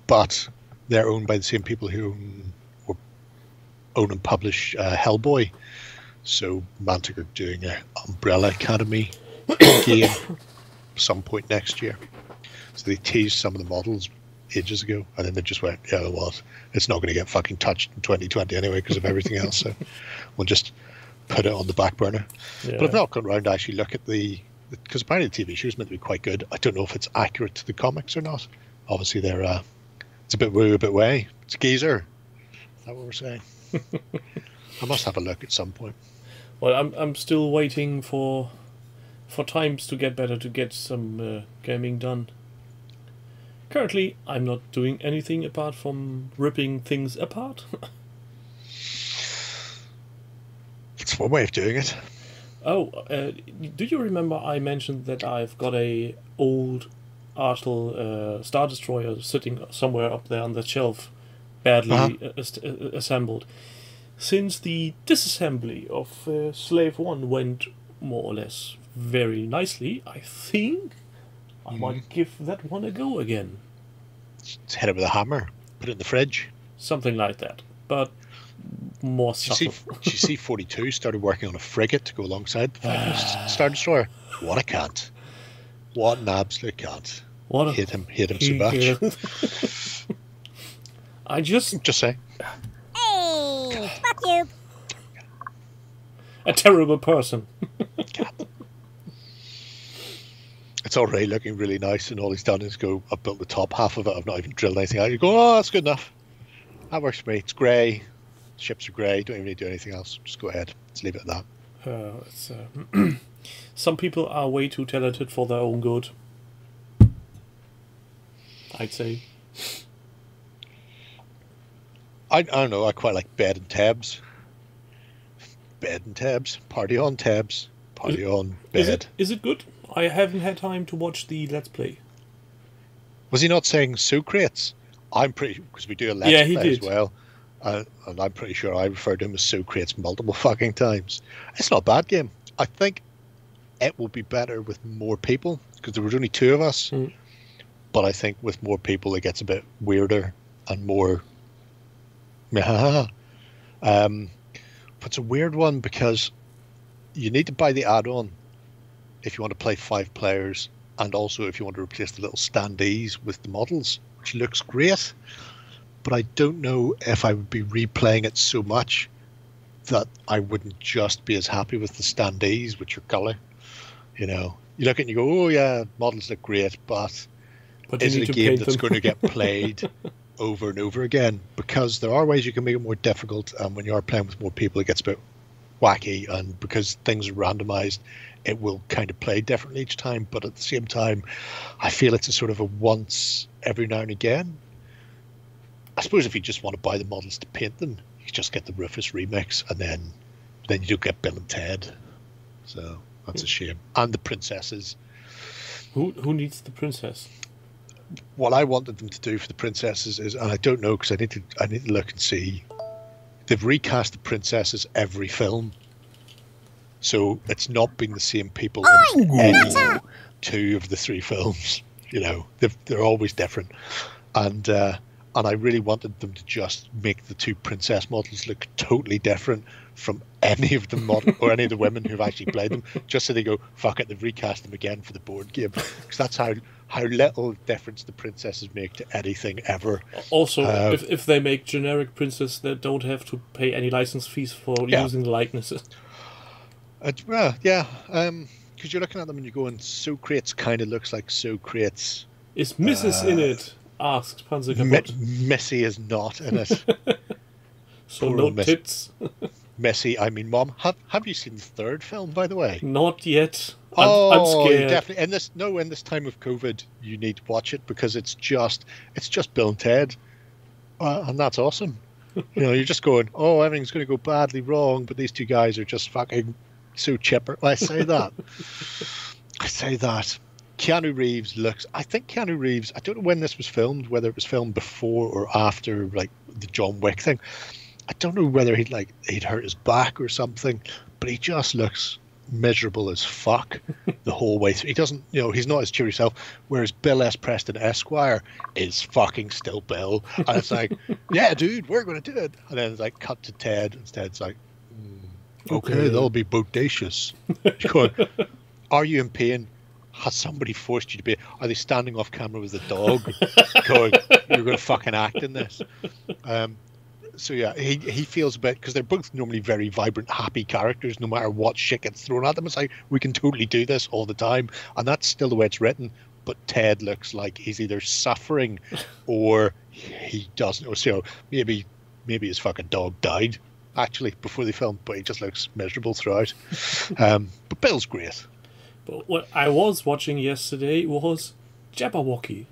Speaker 2: but they're owned by the same people who own and publish Hellboy. So Mantic are doing an Umbrella Academy game some point next year. So they teased some of the models ages ago, and then they just went, yeah, well, it's not going to get fucking touched in 2020 anyway because of everything else, so we'll just put it on the back burner. Yeah. But I've not gone around to actually look at because apparently the TV show is meant to be quite good. I don't know if it's accurate to the comics or not. Obviously, they're it's a bit woo, a bit way. It's a geezer. Is that what we're saying? I must have a look at some point.
Speaker 1: Well, I'm still waiting for times to get better to get some gaming done. Currently, I'm not doing anything apart from ripping things apart.
Speaker 2: It's one way of doing it.
Speaker 1: Oh, do you remember I mentioned that I've got a old Arsenal Star Destroyer sitting somewhere up there on the shelf, badly assembled? Since the disassembly of Slave 1 went more or less very nicely, I think I might give that one a go again.
Speaker 2: Just hit it with a hammer, put it in the fridge.
Speaker 1: Something like that, but more subtle.
Speaker 2: GC42 started working on a frigate to go alongside the Star Destroyer. What a cunt. What an absolute cunt.
Speaker 1: What a
Speaker 2: hate him so much.
Speaker 1: I just
Speaker 2: say.
Speaker 3: Hey, fuck you.
Speaker 1: A terrible person.
Speaker 2: It's already looking really nice, and all he's done is go, I've built the top half of it, I've not even drilled anything out. You go, oh, that's good enough. That works for me. It's grey. Ships are grey. Don't even need to do anything else. Just go ahead. Let's leave it at
Speaker 1: that. Some people are way too talented for their own good, I'd say.
Speaker 2: I don't know. I quite like bed and tabs. Bed and tabs. Party on tabs. Party on bed.
Speaker 1: Is it good? I haven't had time to watch the Let's Play.
Speaker 2: Was he not saying Socrates? I'm pretty... Because we do a Let's Play as well. And I'm pretty sure I referred to him as Socrates multiple fucking times. It's not a bad game. I think it will be better with more people, because there was only 2 of us. But I think with more people it gets a bit weirder and more... But it's a weird one because you need to buy the add-on if you want to play 5 players, and also if you want to replace the little standees with the models, which looks great. But I don't know if I would be replaying it so much that I wouldn't just be as happy with the standees with your colour. You know, you look at it and you go, oh yeah, models look great, but is it a game that's going to get played over and over again? Because there are ways you can make it more difficult, and when you are playing with more people it gets a bit wacky, and because things are randomized it will kind of play differently each time. But at the same time I feel it's a sort of a once every now and again. I suppose if you just want to buy the models to paint them, you just get the Rufus remix, and then you do get Bill and Ted, so that's a shame. And the princesses.
Speaker 1: Who needs the princess?
Speaker 2: What I wanted them to do for the princesses is, and I don't know because I need to look and see, they've recast the princesses every film, so it's not been the same people in any 2 of the 3 films. You know, they're always different, and I really wanted them to just make the 2 princess models look totally different from any of the or any of the women who've actually played them, just so they go, fuck it, they've recast them again for the board game. Because that's how little difference the princesses make to anything ever.
Speaker 1: Also, if they make generic princess, they don't have to pay any license fees for using the likenesses.
Speaker 2: Well, yeah, because you're looking at them and you're going, Socrates kind of looks like Socrates.
Speaker 1: Is Mrs. in it? Asked Panzer Kaputt.
Speaker 2: Missy is not in it.
Speaker 1: So poor no tits.
Speaker 2: Missy, I mean, Mom, have you seen the third film, by the way?
Speaker 1: Not yet. I'm scared.
Speaker 2: Definitely. In this time of COVID, you need to watch it because it's just Bill and Ted, and that's awesome. You're just going, oh, everything's going to go badly wrong, but these two guys are just fucking so chipper. I say that. Keanu Reeves I think Keanu Reeves, I don't know when this was filmed, whether it was filmed before or after like the John Wick thing. I don't know whether he'd hurt his back or something, but he just looks miserable as fuck the whole way through. He doesn't, he's not his cheery self, whereas Bill S. Preston Esquire is fucking still Bill. And it's like, yeah, dude, we're going to do it. And then it's like cut to Ted, and Ted's like, okay, that'll be bodacious. He's going, are you in pain? Has somebody forced you to be? Are they standing off camera with a dog going, you're going to fucking act in this? So yeah, he feels a bit, because they're both normally very vibrant, happy characters. No matter what shit gets thrown at them, it's like, we can totally do this all the time, and that's still the way it's written. But Ted looks like he's either suffering or he doesn't. Or so maybe his fucking dog died actually before they filmed, but he just looks miserable throughout. But Bill's great.
Speaker 1: But what I was watching yesterday was Jabberwocky.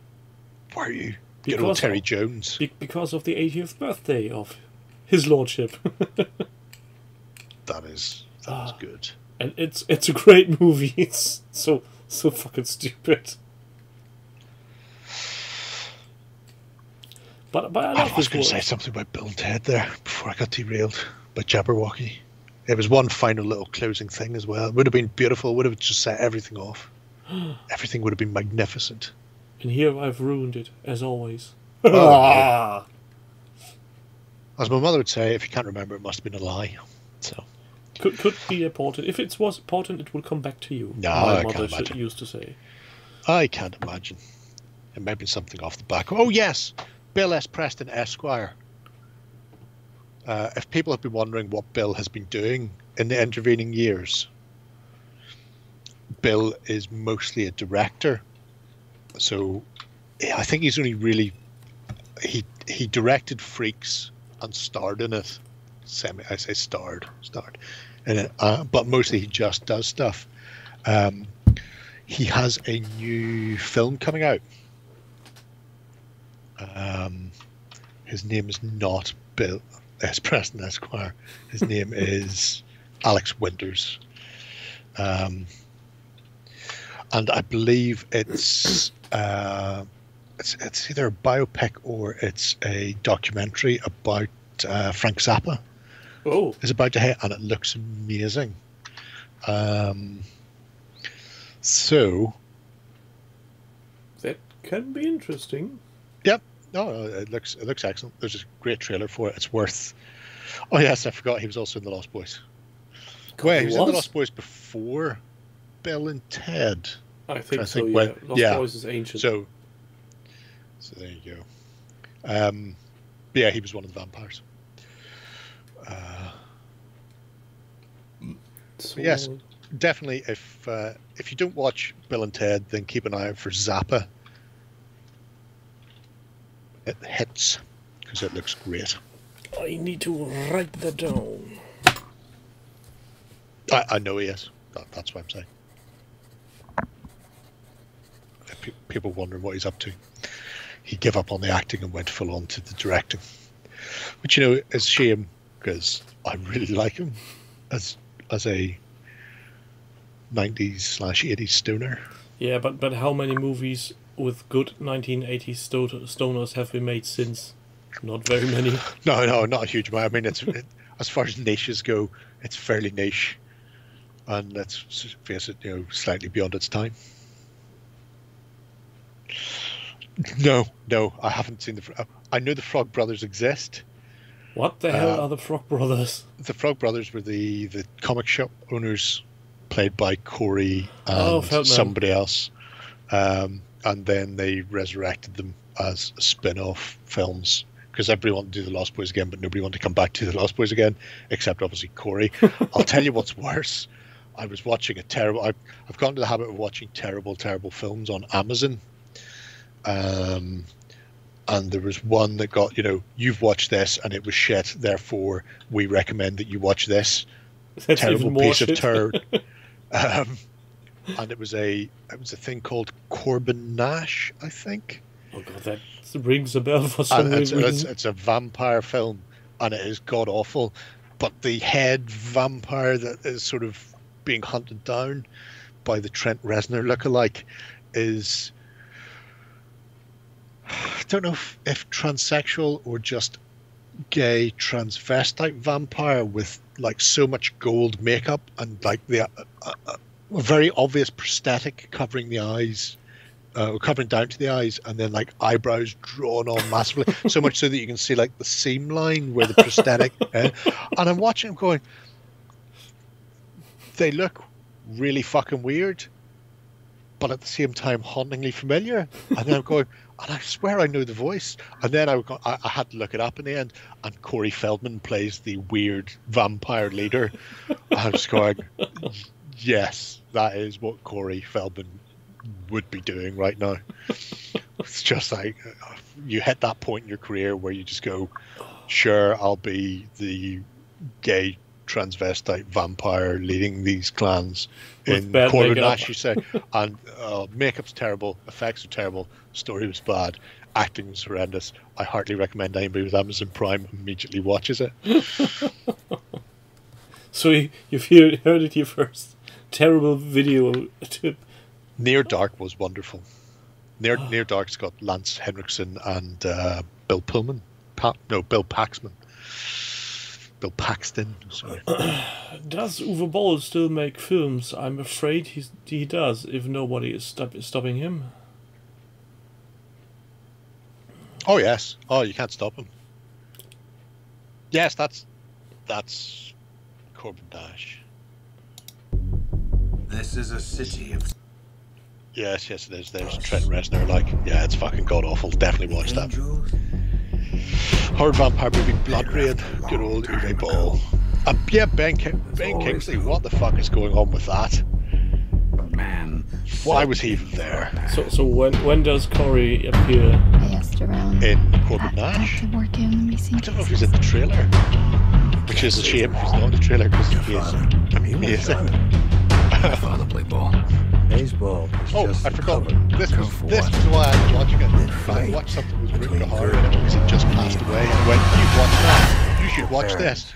Speaker 2: Were you? Good old Terry Jones.
Speaker 1: Because of the 80th birthday of his lordship.
Speaker 2: That is good.
Speaker 1: And it's a great movie. It's so fucking stupid. But I was going to say something about Bill and Ted there before I got derailed by Jabberwocky. It was one final little closing thing as well. It would have been beautiful. Would have just set everything off. Everything would have been magnificent. And here I've ruined it, as always.
Speaker 2: Oh, as my mother would say, if you can't remember, it must have been a lie. So
Speaker 1: could be important. If it was important, it will come back to you.
Speaker 2: No,
Speaker 1: my mother used to say.
Speaker 2: I can't imagine. It might be something off the back. Oh yes, Bill S. Preston Esquire. If people have been wondering what Bill has been doing in the intervening years, Bill is mostly a director. So I think he's only really he directed Freaks and starred in it. I say starred in it, but mostly he just does stuff. He has a new film coming out. His name is not Bill S. Preston Esquire. His name is Alex Winters. And I believe it's either a biopic or it's a documentary about Frank Zappa.
Speaker 1: Oh,
Speaker 2: is about to hit, and it looks amazing. So
Speaker 1: that can be interesting.
Speaker 2: Yep. No, it looks excellent. There's a great trailer for it. It's worth. Oh yes, I forgot he was also in The Lost Boys. Wait, he was in The Lost Boys before Bill and Ted.
Speaker 1: I think so. Yeah. Lost Boys is ancient.
Speaker 2: So there you go. But yeah, he was one of the vampires. Yes, definitely. If you don't watch Bill and Ted, then keep an eye out for Zappa. It hits because it looks great.
Speaker 1: I need to write that down.
Speaker 2: I know he is. That's what I'm saying. People wondering what he's up to. He gave up on the acting and went full on to the directing, which is a shame because I really like him as a 90s/80s stoner.
Speaker 1: Yeah, but how many movies with good 1980s stoners have been made since? Not very many.
Speaker 2: No, not a huge amount. I mean, as far as niches go, it's fairly niche, and let's face it, slightly beyond its time. No, I haven't seen I know the Frog Brothers exist.
Speaker 1: What the hell are the Frog Brothers?
Speaker 2: The Frog Brothers were the comic shop owners, played by Corey and somebody else. And then they resurrected them as spin-off films because everybody wanted to do The Lost Boys again, but nobody wanted to come back to The Lost Boys again, except obviously Corey. I'll tell you what's worse. I was watching a terrible... I've gone into the habit of watching terrible, terrible films on Amazon. And there was one that got, you've watched this and it was shit, therefore we recommend that you watch this.
Speaker 1: That's
Speaker 2: terrible piece
Speaker 1: shit.
Speaker 2: of turd. And it was a thing called Corbin Nash, I think.
Speaker 1: Oh god, that rings a bell for some reason.
Speaker 2: It's a vampire film, and it is god awful. But the head vampire that is sort of being hunted down by the Trent Reznor lookalike is, I don't know if transsexual or just gay transvestite vampire with like so much gold makeup and like the a very obvious prosthetic covering the eyes, covering down to the eyes, and then like eyebrows drawn on massively, so much so that you can see like the seam line where the prosthetic. And I'm watching them going, they look really fucking weird, but at the same time hauntingly familiar. And then I'm going, and I swear I know the voice. And then I had to look it up in the end, and Corey Feldman plays the weird vampire leader. I was going, yes, that is what Corey Feldman would be doing right now. It's just like you hit that point in your career where you just go, sure, I'll be the gay transvestite vampire leading these clans in Corbin Nash, you say. And makeup's terrible, effects are terrible, story was bad, acting was horrendous. I heartily recommend anybody with Amazon Prime immediately watches it.
Speaker 1: So you've heard it here first. Terrible video tip.
Speaker 2: Near Dark was wonderful. Near Dark's got Lance Henriksen and Bill Pullman. Bill Paxman. Bill Paxton. Sorry.
Speaker 1: Does Uwe Boll still make films? I'm afraid he does, if nobody is stopping him.
Speaker 2: Oh yes. Oh, you can't stop him. Yes, that's Corbin Nash.
Speaker 4: This is a city of...
Speaker 2: Yes, it is. There's Trent Reznor. Like, yeah, it's fucking god awful. Definitely watch that. Horror vampire movie Blood Rain. Good old Uwe Boll. Yeah, Ben Kingsley. What the fuck is going on with that?
Speaker 4: Man.
Speaker 2: Why was he even there?
Speaker 1: So when does Corey appear?
Speaker 3: I asked around.
Speaker 2: In Corbin Nash?
Speaker 3: To work in, let me see.
Speaker 2: I don't know if he's in the trailer. Which is a shame if he's not in the trailer because he is amazing.
Speaker 4: My father played ball. Baseball.
Speaker 2: Oh, I forgot. This was why I was watching it. I watched something that was written to horror in it because it just passed away. And I went, you watch that. You should watch this.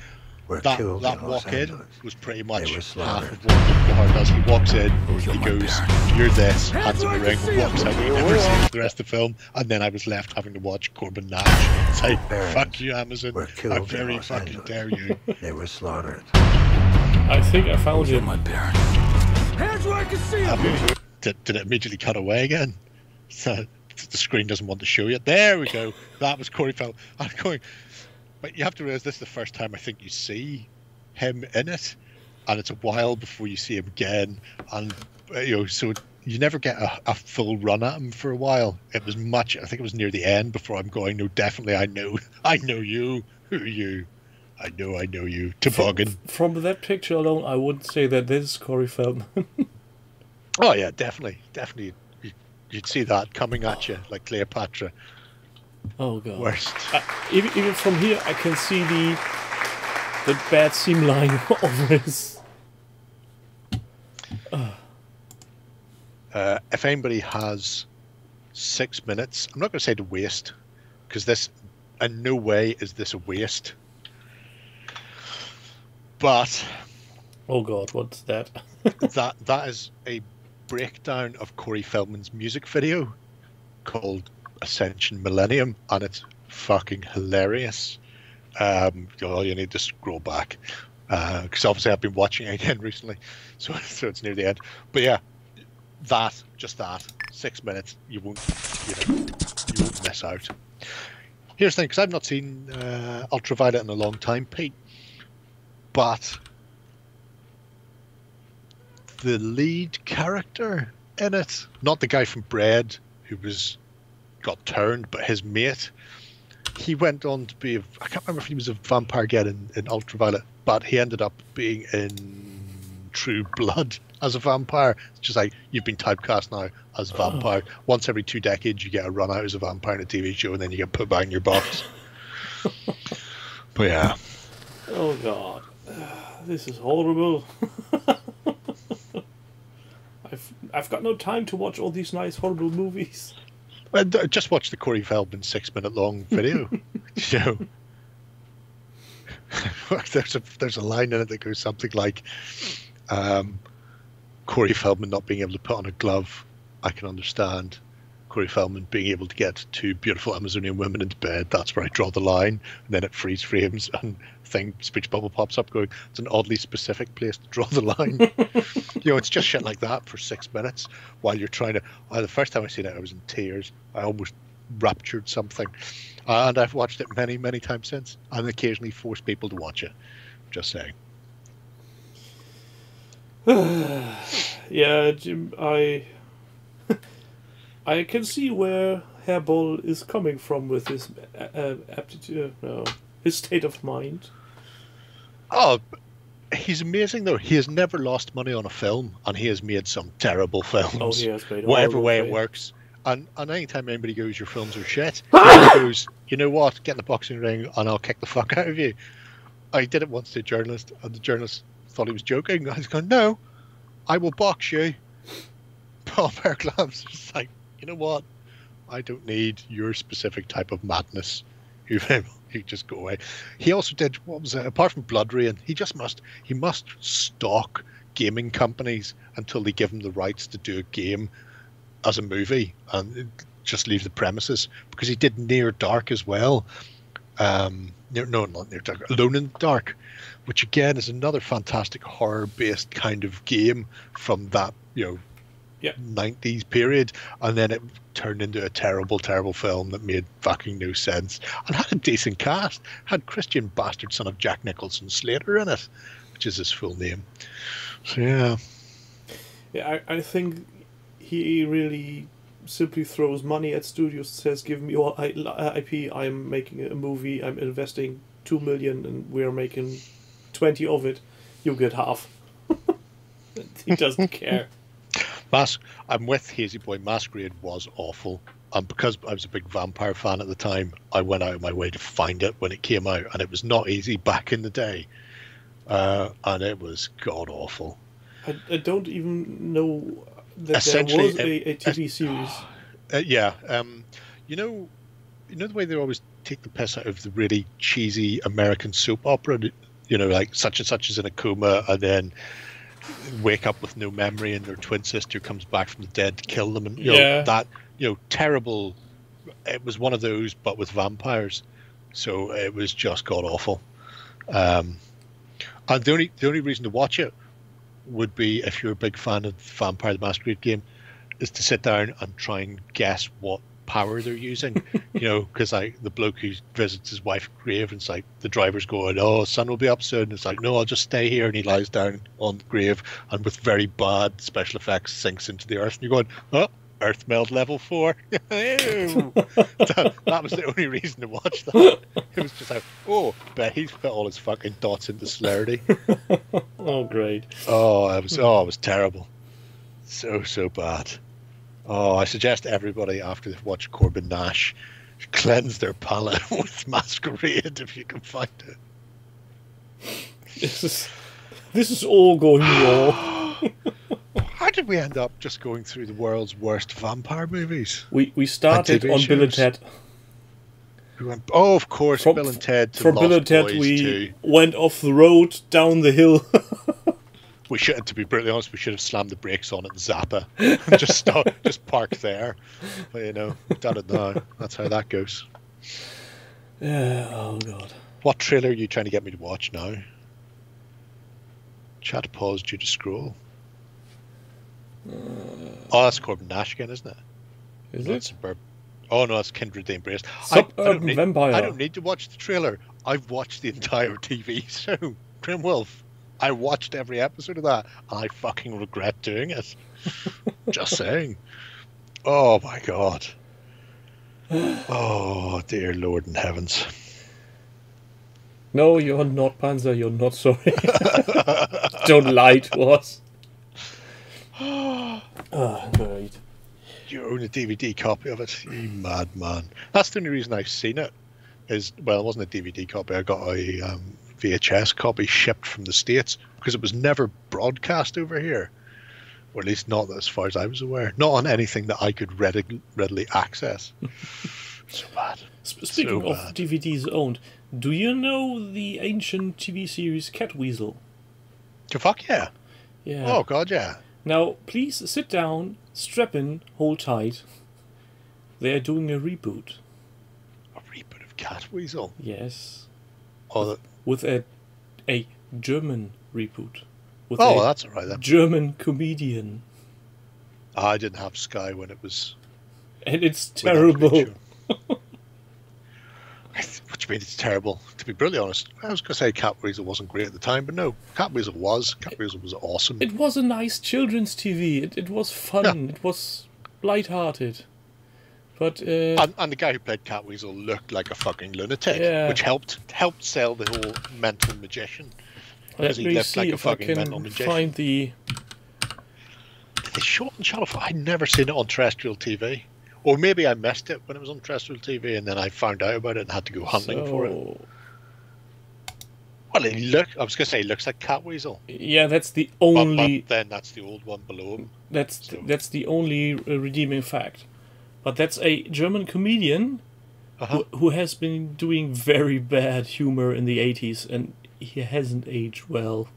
Speaker 2: That walk in was pretty much half of what Rutger Hauer does. He walks in, he goes, you're this, hands him a ring, walks out, you never see the rest of the film, and then I was left having to watch Corbin Nash. It's like, fuck you, Amazon. How very fucking dare you.
Speaker 4: They were slaughtered.
Speaker 1: I think I found it.
Speaker 4: My parents. Hands where I can see them.
Speaker 2: Did it immediately cut away again? So the screen doesn't want to show you. There we go. That was Corey Feldman. I'm going... But you have to realize this is the first time I think you see him in it, and it's a while before you see him again, and so you never get a full run at him for a while. It was much. I think it was near the end before I'm going. No, definitely, I know you. Who are you? I know you. Toboggan.
Speaker 1: From that picture alone, I wouldn't say that this is Corey Feldman.
Speaker 2: Oh yeah, definitely. You'd see that coming at you like Cleopatra.
Speaker 1: Oh god.
Speaker 2: Worst.
Speaker 1: Even from here, I can see the bad seam line over his.
Speaker 2: If anybody has 6 minutes, I'm not going to say to waste, because this, in no way is this a waste. But.
Speaker 1: Oh god, what's that?
Speaker 2: that is a breakdown of Corey Feldman's music video called Ascension Millennium, and it's fucking hilarious. You need to scroll back because obviously I've been watching it again recently, so it's near the end. But yeah, just that 6 minutes, you won't miss out. Here's the thing, because I've not seen Ultraviolet in a long time, Pete, but the lead character in it, not the guy from Bread who got turned, but his mate, he went on to be, I can't remember if he was a vampire again in Ultraviolet, but he ended up being in True Blood as a vampire. It's just like, you've been typecast now as a vampire. Once every 2 decades, you get a run out as a vampire in a TV show, and then you get put back in your box. But yeah.
Speaker 1: Oh God, this is horrible. I've got no time to watch all these nice horrible movies.
Speaker 2: Well, just watch the Corey Feldman 6-minute long video. So there's a line in it that goes something like, Corey Feldman not being able to put on a glove, I can understand. Corey Feldman being able to get 2 beautiful Amazonian women into bed, that's where I draw the line. And then it freeze frames and speech bubble pops up going, it's an oddly specific place to draw the line. It's just shit like that for 6 minutes while you're trying to... the first time I seen it, I was in tears. I almost raptured something. And I've watched it many, many times since, and occasionally force people to watch it. Just saying.
Speaker 1: Yeah, Jim, I can see where Hairball is coming from with his aptitude, his state of mind.
Speaker 2: Oh, he's amazing though. He has never lost money on a film, and he has made some terrible films.
Speaker 1: Oh, he has made
Speaker 2: whatever way it works. And anytime anybody goes, your films are shit, he goes, you know what? Get in the boxing ring, and I'll kick the fuck out of you. I did it once to a journalist, and the journalist thought he was joking. I was going, no, I will box you. Put on a pair of gloves. It's like, you know what? I don't need your specific type of madness. You just go away. He also did, what was it? Apart from Blood Rain, he must stalk gaming companies until they give him the rights to do a game as a movie and just leave the premises, because he did Near Dark as well. Not Near Dark, Alone in the Dark, which again is another fantastic horror-based kind of game from that 90s period, and then it turned into a terrible, terrible film that made fucking no sense and had a decent cast. Had Christian bastard son of Jack Nicholson Slater in it, which is his full name. So yeah,
Speaker 1: I think he really simply throws money at studios, says, give me your IP, I'm making a movie, I'm investing 2 million and we're making 20 of it, you get half. He doesn't care.
Speaker 2: I'm with Hazy Boy. Masquerade was awful, and because I was a big vampire fan at the time, I went out of my way to find it when it came out, and it was not easy back in the day, and it was god awful.
Speaker 1: I don't even know that there was a TV series. You
Speaker 2: know the way they always take the piss out of the really cheesy American soap opera, like such and such is in a coma and then wake up with no memory, and their twin sister comes back from the dead to kill them, and terrible. It was one of those, but with vampires, so it was just god awful. And the only reason to watch it would be if you're a big fan of Vampire the Masquerade game, is to sit down and try and guess what power they're using. Because the bloke who visits his wife grave, and it's like the driver's going, oh, sun will be up soon. It's like, no, I'll just stay here, and he lies down on the grave and with very bad special effects sinks into the earth, and you're going, oh, earth meld level 4. that was the only reason to watch that. It was just like, oh, bet he's put all his fucking dots into celerity.
Speaker 1: Oh, great.
Speaker 2: It was terrible. So bad. Oh, I suggest everybody, after they've watched Corbin Nash, cleanse their palate with Masquerade if you can find it.
Speaker 1: This is all going wrong.
Speaker 2: How did we end up just going through the world's worst vampire movies?
Speaker 1: We started on Bill and Ted.
Speaker 2: Of course, Bill and Ted.
Speaker 1: From Bill and Ted, we went off the road, down the hill.
Speaker 2: We should, to be brutally honest, we should have slammed the brakes on at Zappa and just park there. But we've done it now. That's how that goes.
Speaker 1: Yeah. Oh God.
Speaker 2: What trailer are you trying to get me to watch now? Chat pause due to scroll. Oh, that's Corbin Nash again, isn't it?
Speaker 1: Is it?
Speaker 2: Suburb. Oh no, it's Kindred the Embrace.
Speaker 1: Suburban Vampire.
Speaker 2: I don't need to watch the trailer. I've watched the entire TV show, Grimwolf. I watched every episode of that, and I fucking regret doing it. Just saying. Oh my god. Oh dear Lord in heavens.
Speaker 1: No, you're not, Panzer. You're not sorry. Don't lie to us. Right.
Speaker 2: You own a DVD copy of it, you madman. That's the only reason I've seen it. Well, it wasn't a DVD copy. I got a VHS copy shipped from the States because it was never broadcast over here, or at least not as far as I was aware. Not on anything that I could readily access. So bad.
Speaker 1: Speaking of DVDs owned, do you know the ancient TV series Catweasel?
Speaker 2: Fuck yeah.
Speaker 1: Yeah.
Speaker 2: Oh god, yeah.
Speaker 1: Now, please sit down, strap in, hold tight. They are doing a reboot.
Speaker 2: A reboot of Catweasel?
Speaker 1: Yes.
Speaker 2: Oh,
Speaker 1: with a German reboot. With
Speaker 2: that's alright then.
Speaker 1: German comedian.
Speaker 2: I didn't have Sky when it was...
Speaker 1: And it's terrible.
Speaker 2: What do you mean it's terrible? To be brutally honest, I was going to say Catweasel wasn't great at the time, but no, Catweasel was. Catweasel was awesome.
Speaker 1: It was a nice children's TV. It was fun. Yeah. It was light-hearted. But
Speaker 2: and the guy who played Catweasel looked like a fucking lunatic, which helped sell the whole mental magician.
Speaker 1: Let me see if I can find the...
Speaker 2: Did they show it on Channel 4? I'd never seen it on terrestrial TV. Or maybe I missed it when it was on terrestrial TV, and then I found out about it and had to go hunting for it. Well, I was going to say, it looks like Catweasel.
Speaker 1: Yeah, that's the only...
Speaker 2: But then that's the old one below him.
Speaker 1: That's the only redeeming fact. But that's a German comedian who has been doing very bad humor in the 80s, and he hasn't aged well.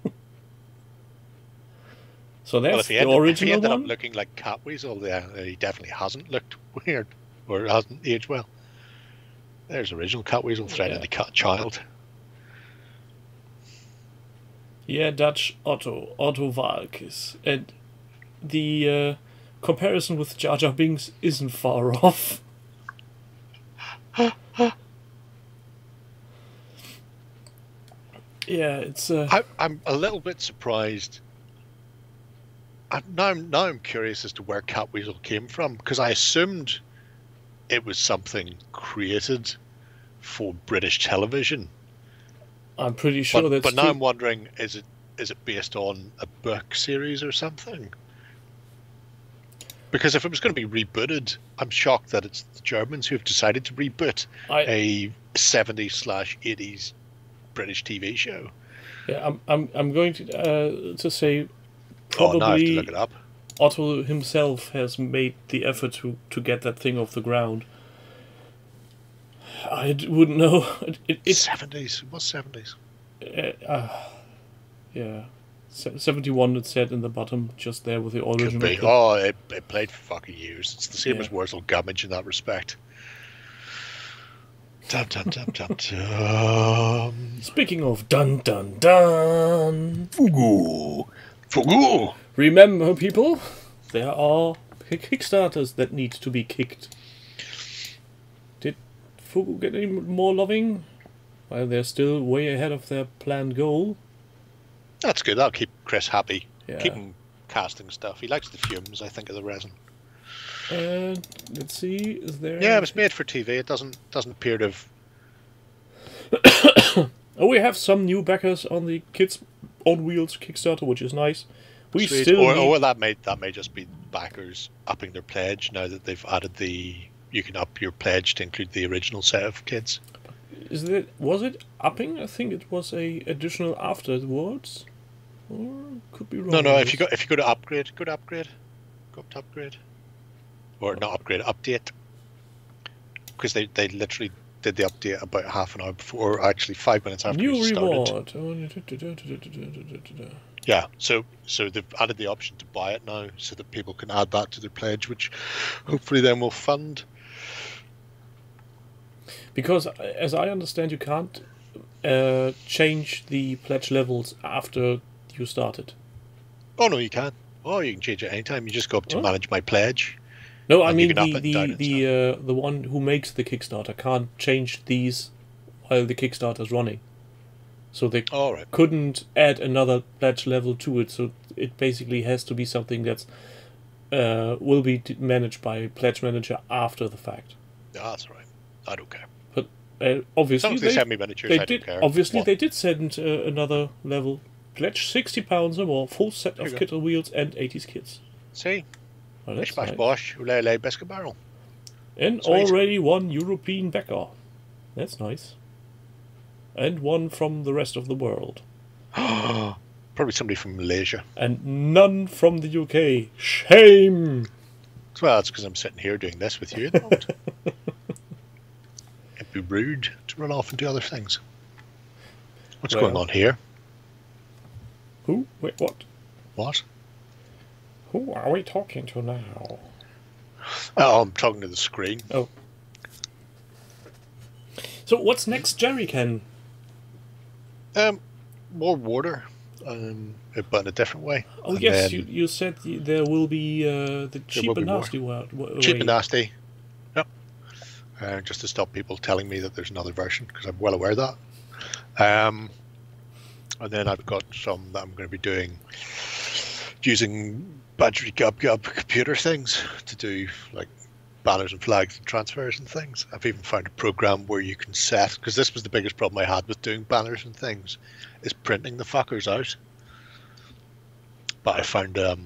Speaker 1: So that's the original one. If he ended up
Speaker 2: looking like Catweasel, he definitely hasn't looked weird or hasn't aged well. There's original Catweasel threatening to cut a child.
Speaker 1: Yeah, Dutch Otto Walkes. And the comparison with Jar Jar Binks isn't far off. Yeah, it's...
Speaker 2: I'm a little bit surprised. Now I'm curious as to where Catweasel came from, because I assumed it was something created for British television.
Speaker 1: I'm pretty sure that's
Speaker 2: But now I'm wondering, is it based on a book series or something? Because if it was going to be rebooted, I'm shocked that it's the Germans who have decided to reboot a 70s/80s British TV show.
Speaker 1: Yeah, I'm going to say probably
Speaker 2: now I have to look it up.
Speaker 1: Otto himself has made the effort to get that thing off the ground. I wouldn't know. It's
Speaker 2: 70s. It was 70s.
Speaker 1: Yeah. 71 it said in the bottom, just there with the original.
Speaker 2: Could be. Oh, it played for fucking years. It's the same as Wurzel Gummidge in that respect. Dun, dun, dun, dun, dun.
Speaker 1: Speaking of dun dun dun,
Speaker 2: Fugu.
Speaker 1: Remember, people, there are Kickstarters that need to be kicked. Did Fugu get any more loving? Well, they're still way ahead of their planned goal.
Speaker 2: That's good. That'll keep Chris happy.
Speaker 1: Yeah.
Speaker 2: Keep him casting stuff. He likes the fumes, I think, of the resin.
Speaker 1: Let's see. Is there?
Speaker 2: Yeah, it was made for TV. It doesn't appear to have.
Speaker 1: Oh, we have some new backers on the Kids on Wheels Kickstarter, which is nice. We
Speaker 2: Sweet.
Speaker 1: still
Speaker 2: or that may just be backers upping their pledge now that they've added you can up your pledge to include the original set of kids.
Speaker 1: Was it upping? I think it was a additional afterwards. Or could be wrong.
Speaker 2: No. If you go to upgrade, go up to upgrade, or not upgrade, update, because they literally did the update about half an hour before, or actually 5 minutes after
Speaker 1: new
Speaker 2: we started.
Speaker 1: Reward.
Speaker 2: Yeah, so they've added the option to buy it now, so that people can add that to their pledge, which hopefully then will fund.
Speaker 1: Because, as I understand, you can't change the pledge levels after you started.
Speaker 2: Oh no, you can. Oh, you can change it anytime. You just go up to manage my pledge,
Speaker 1: No, I
Speaker 2: And you
Speaker 1: mean
Speaker 2: can up it and down and
Speaker 1: the one who makes the Kickstarter can't change these while the Kickstarter's running. So they
Speaker 2: All right.
Speaker 1: couldn't add another pledge level to it. So it basically has to be something that's will be managed by Pledge Manager after the fact.
Speaker 2: Yeah, that's right. I don't care.
Speaker 1: But obviously
Speaker 2: As long as they send me miniatures, I don't care.
Speaker 1: Obviously,
Speaker 2: What?
Speaker 1: they did send another level. Pledge £60 or more, full set
Speaker 2: There
Speaker 1: of
Speaker 2: you
Speaker 1: kit and wheels and 80s kits.
Speaker 2: See?
Speaker 1: Well, that's
Speaker 2: Bish bash
Speaker 1: nice.
Speaker 2: bosh, ulele biscuit barrel.
Speaker 1: And
Speaker 2: Sweet.
Speaker 1: already one European backer. That's nice. And one from the rest of the world.
Speaker 2: Probably somebody from Malaysia.
Speaker 1: And none from the UK. Shame!
Speaker 2: Well, that's because I'm sitting here doing this with you at the moment. It'd be rude to run off and do other things. What's
Speaker 1: Well.
Speaker 2: going on here?
Speaker 1: Who? Wait, what?
Speaker 2: What?
Speaker 1: Who are we talking to now?
Speaker 2: Oh, I'm talking to the screen.
Speaker 1: Oh. So what's next, Jerry Ken?
Speaker 2: More water, but in a different way.
Speaker 1: Oh
Speaker 2: And
Speaker 1: yes,
Speaker 2: then
Speaker 1: you said there will be the cheap
Speaker 2: will be
Speaker 1: and
Speaker 2: more.
Speaker 1: nasty way.
Speaker 2: cheap and nasty. Yep. Just to stop people telling me that there's another version, because I'm well aware of that. And then I've got some that I'm going to be doing using Badgery Gub computer things to do like banners and flags and transfers and things. I've even found a program where you can set, because this was the biggest problem I had with doing banners and things, is printing the fuckers out. But I found a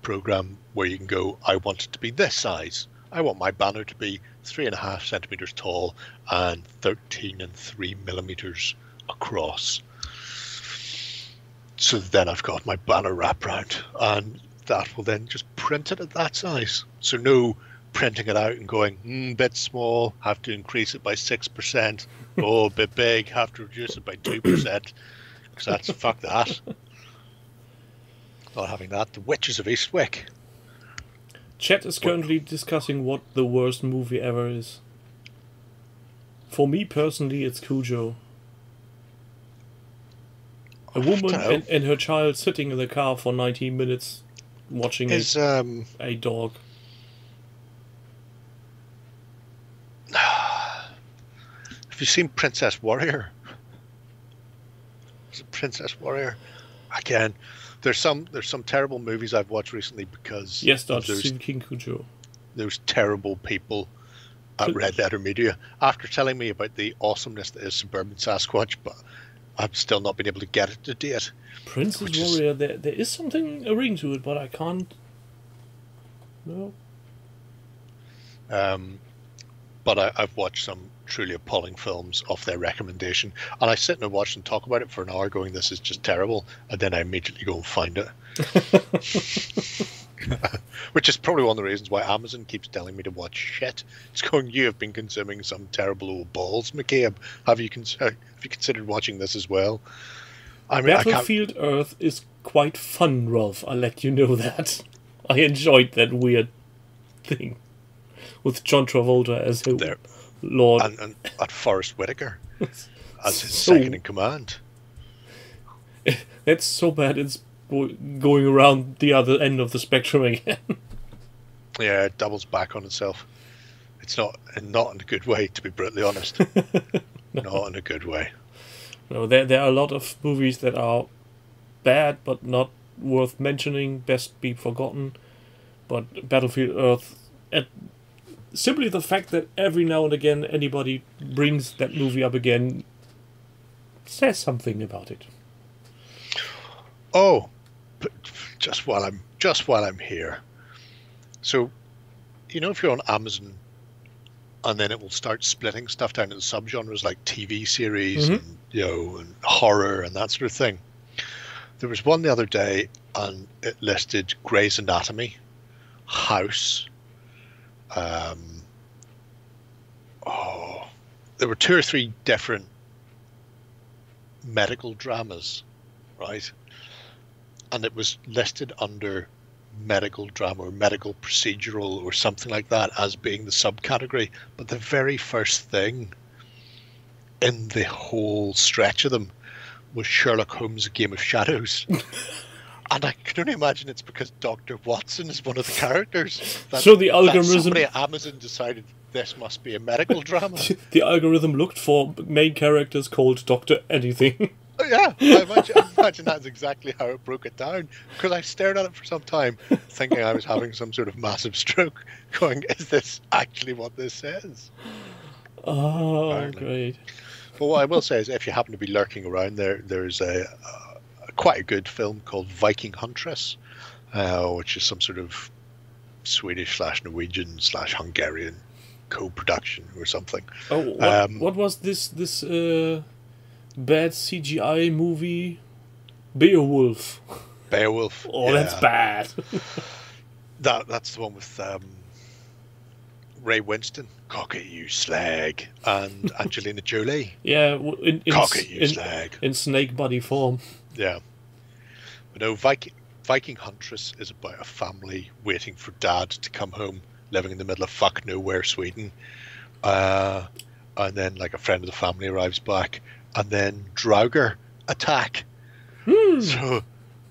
Speaker 2: program where you can go, I want it to be this size. I want my banner to be 3.5 centimeters tall and 13 3 millimeters across. So then I've got my banner wraparound, and that will then just print it at that size. So no printing it out and going, bit small, have to increase it by 6%. Oh, a bit big, have to reduce it by 2%. Because that's, fuck that. Not having that. The Witches of Eastwick.
Speaker 1: Chat is currently discussing what the worst movie ever is. For me personally, it's Cujo. A woman and her child sitting in the car for 19 minutes watching a dog.
Speaker 2: Have you seen Princess Warrior? Is it Princess Warrior? Again, there's some terrible movies I've watched recently because
Speaker 1: Yes, that's
Speaker 2: those
Speaker 1: King Cujo.
Speaker 2: those terrible people at Red Letter Media after telling me about the awesomeness that is Suburban Sasquatch, but I've still not been able to get it to date.
Speaker 1: Princess Warrior, there is something a ring to it, but I can't. No.
Speaker 2: But I've watched some truly appalling films off their recommendation, and I sit and watch and talk about it for an hour going, this is just terrible, and then I immediately go and find it. Which is probably one of the reasons why Amazon keeps telling me to watch shit. It's going, you have been consuming some terrible old balls, McCabe. Have you considered watching this as well? I mean,
Speaker 1: Battlefield Earth is quite fun, Rolf. I'll let you know that. I enjoyed that weird thing with John Travolta as the Lord.
Speaker 2: And Forrest Whitaker as his
Speaker 1: So-
Speaker 2: second in command.
Speaker 1: That's so bad it's going around the other end of the spectrum again.
Speaker 2: Yeah, it doubles back on itself. It's not in a good way, to be brutally honest. Not in a good way.
Speaker 1: No, there are a lot of movies that are bad but not worth mentioning, best be forgotten. But Battlefield Earth, simply the fact that every now and again anybody brings that movie up again says something about it.
Speaker 2: Oh, but just while I'm here. So, you know, if you're on Amazon, and then it will start splitting stuff down into subgenres like TV series, and, and horror and that sort of thing. There was one the other day, and it listed Grey's Anatomy, House. There were 2 or 3 different medical dramas, right? And it was listed under medical drama or medical procedural or something like that as being the subcategory. But the very first thing in the whole stretch of them was Sherlock Holmes: A Game of Shadows. And I can only imagine it's because Dr. Watson is one of the characters.
Speaker 1: So the algorithm...
Speaker 2: Somebody at Amazon decided this must be a medical drama.
Speaker 1: The algorithm looked for main characters called Dr. Anything.
Speaker 2: Oh, yeah, I imagine that's exactly how it broke it down. Because I stared at it for some time, thinking I was having some sort of massive stroke, going, is this actually what this says?
Speaker 1: Oh,
Speaker 2: Apparently.
Speaker 1: great.
Speaker 2: But what I will say is, if you happen to be lurking around there, there's quite a good film called Viking Huntress, which is some sort of Swedish/Norwegian/Hungarian co-production or something.
Speaker 1: Oh, what was this bad CGI movie? Beowulf.
Speaker 2: Beowulf.
Speaker 1: Oh, yeah. That's bad.
Speaker 2: That's the one with Ray Winston, cock it you slag, and Angelina Jolie.
Speaker 1: Yeah,
Speaker 2: cock it you slag.
Speaker 1: In snake body form.
Speaker 2: Yeah. But no, Viking Huntress is about a family waiting for dad to come home, living in the middle of fuck nowhere, Sweden. And then, like, a friend of the family arrives back, and then Draugr attack. So,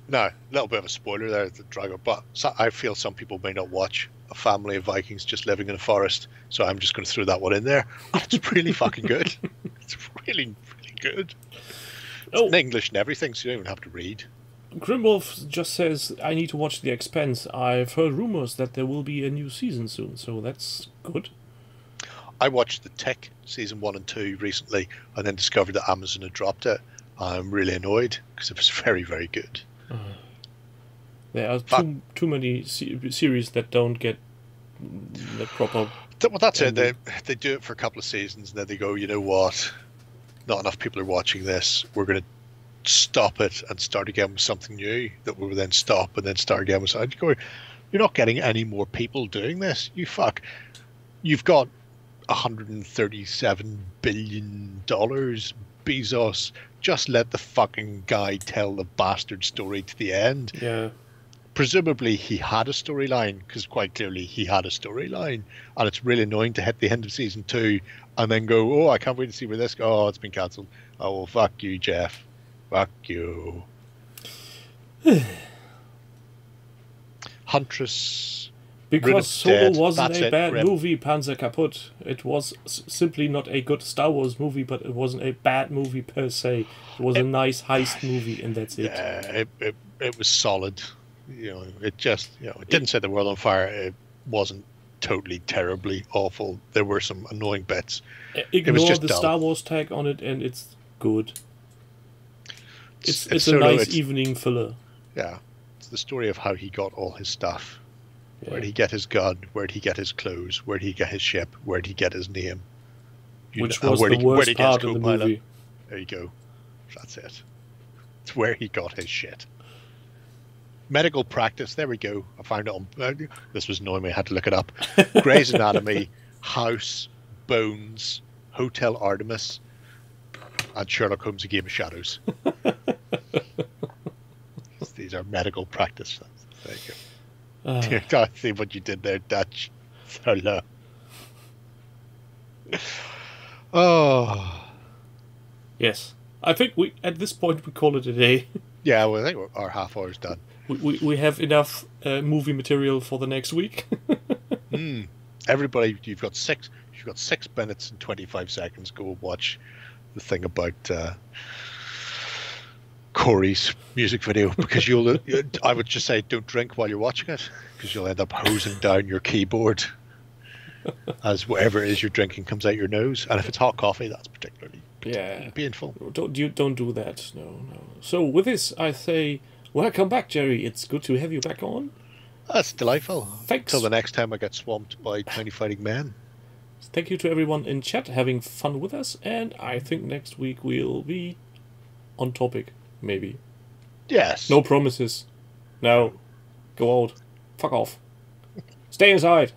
Speaker 2: no, a little bit of a spoiler there, the Draugr, but I feel some people may not watch a family of Vikings just living in a forest, so I'm just going to throw that one in there. And it's really fucking good. It's really, really good. It's in English and everything, so you don't even have to read.
Speaker 1: Grimwolf just says, I need to watch The Expanse. I've heard rumors that there will be a new season soon, so that's good.
Speaker 2: I watched The Tick season 1 and 2 recently, and then discovered that Amazon had dropped it. I'm really annoyed because it was very, very good.
Speaker 1: There are too many series that don't get the proper...
Speaker 2: Well, that's it. They do it for a couple of seasons, and then they go, you know what? Not enough people are watching this. We're going to stop it and start again with something new that will then stop and then start again with something. You're not getting any more people doing this. You fuck. You've got $137 billion. Bezos. Just let the fucking guy tell the bastard story to the end.
Speaker 1: Yeah.
Speaker 2: Presumably he had a storyline, because quite clearly he had a storyline, and it's really annoying to hit the end of season 2 and then go, oh, I can't wait to see where this goes. Oh, it's been cancelled. Oh, well, fuck you, Jeff. Fuck you. Huntress.
Speaker 1: Because Solo wasn't a bad movie, Panzer Kaputt. It was simply not a good Star Wars movie, but it wasn't a bad movie per se. It was a nice heist movie, and that's it.
Speaker 2: Yeah, it was solid. You know, it just, you know, it didn't set the world on fire. It wasn't totally terribly awful. There were some annoying bits.
Speaker 1: Ignore the dull Star Wars tag on it, and it's good. It's a nice evening filler.
Speaker 2: Yeah, it's the story of how he got all his stuff. Yeah. Where did he get his gun? Where did he get his clothes? Where did he get his ship? Where did he get his name?
Speaker 1: Which was the worst part of the movie.
Speaker 2: There you go. That's it. It's where he got his shit. Medical practice. There we go. I found it on... this was annoying me. I had to look it up. Grey's Anatomy, House, Bones, Hotel Artemis, and Sherlock Holmes: A Game of Shadows. These are medical practice. There you go. I see what you did there, Dutch. Hello. Oh.
Speaker 1: Yes. I think at this point we call it a day.
Speaker 2: Yeah, well, I think our half hour's done.
Speaker 1: We have enough movie material for the next week.
Speaker 2: Everybody, you've got 6 minutes and 25 seconds. Go watch the thing about Corey's music video, because I would just say don't drink while you're watching it, because you'll end up hosing down your keyboard as whatever it is you're drinking comes out your nose. And if it's hot coffee, that's particularly painful.
Speaker 1: Don't do that. No. So with this, I say, welcome back, Jerry. It's good to have you back on.
Speaker 2: That's delightful.
Speaker 1: Thanks.
Speaker 2: Till the next time I get swamped by tiny fighting men.
Speaker 1: Thank you to everyone in chat having fun with us, and I think next week we'll be on topic, maybe.
Speaker 2: Yes.
Speaker 1: No promises. No. Go out. Fuck off. Stay inside.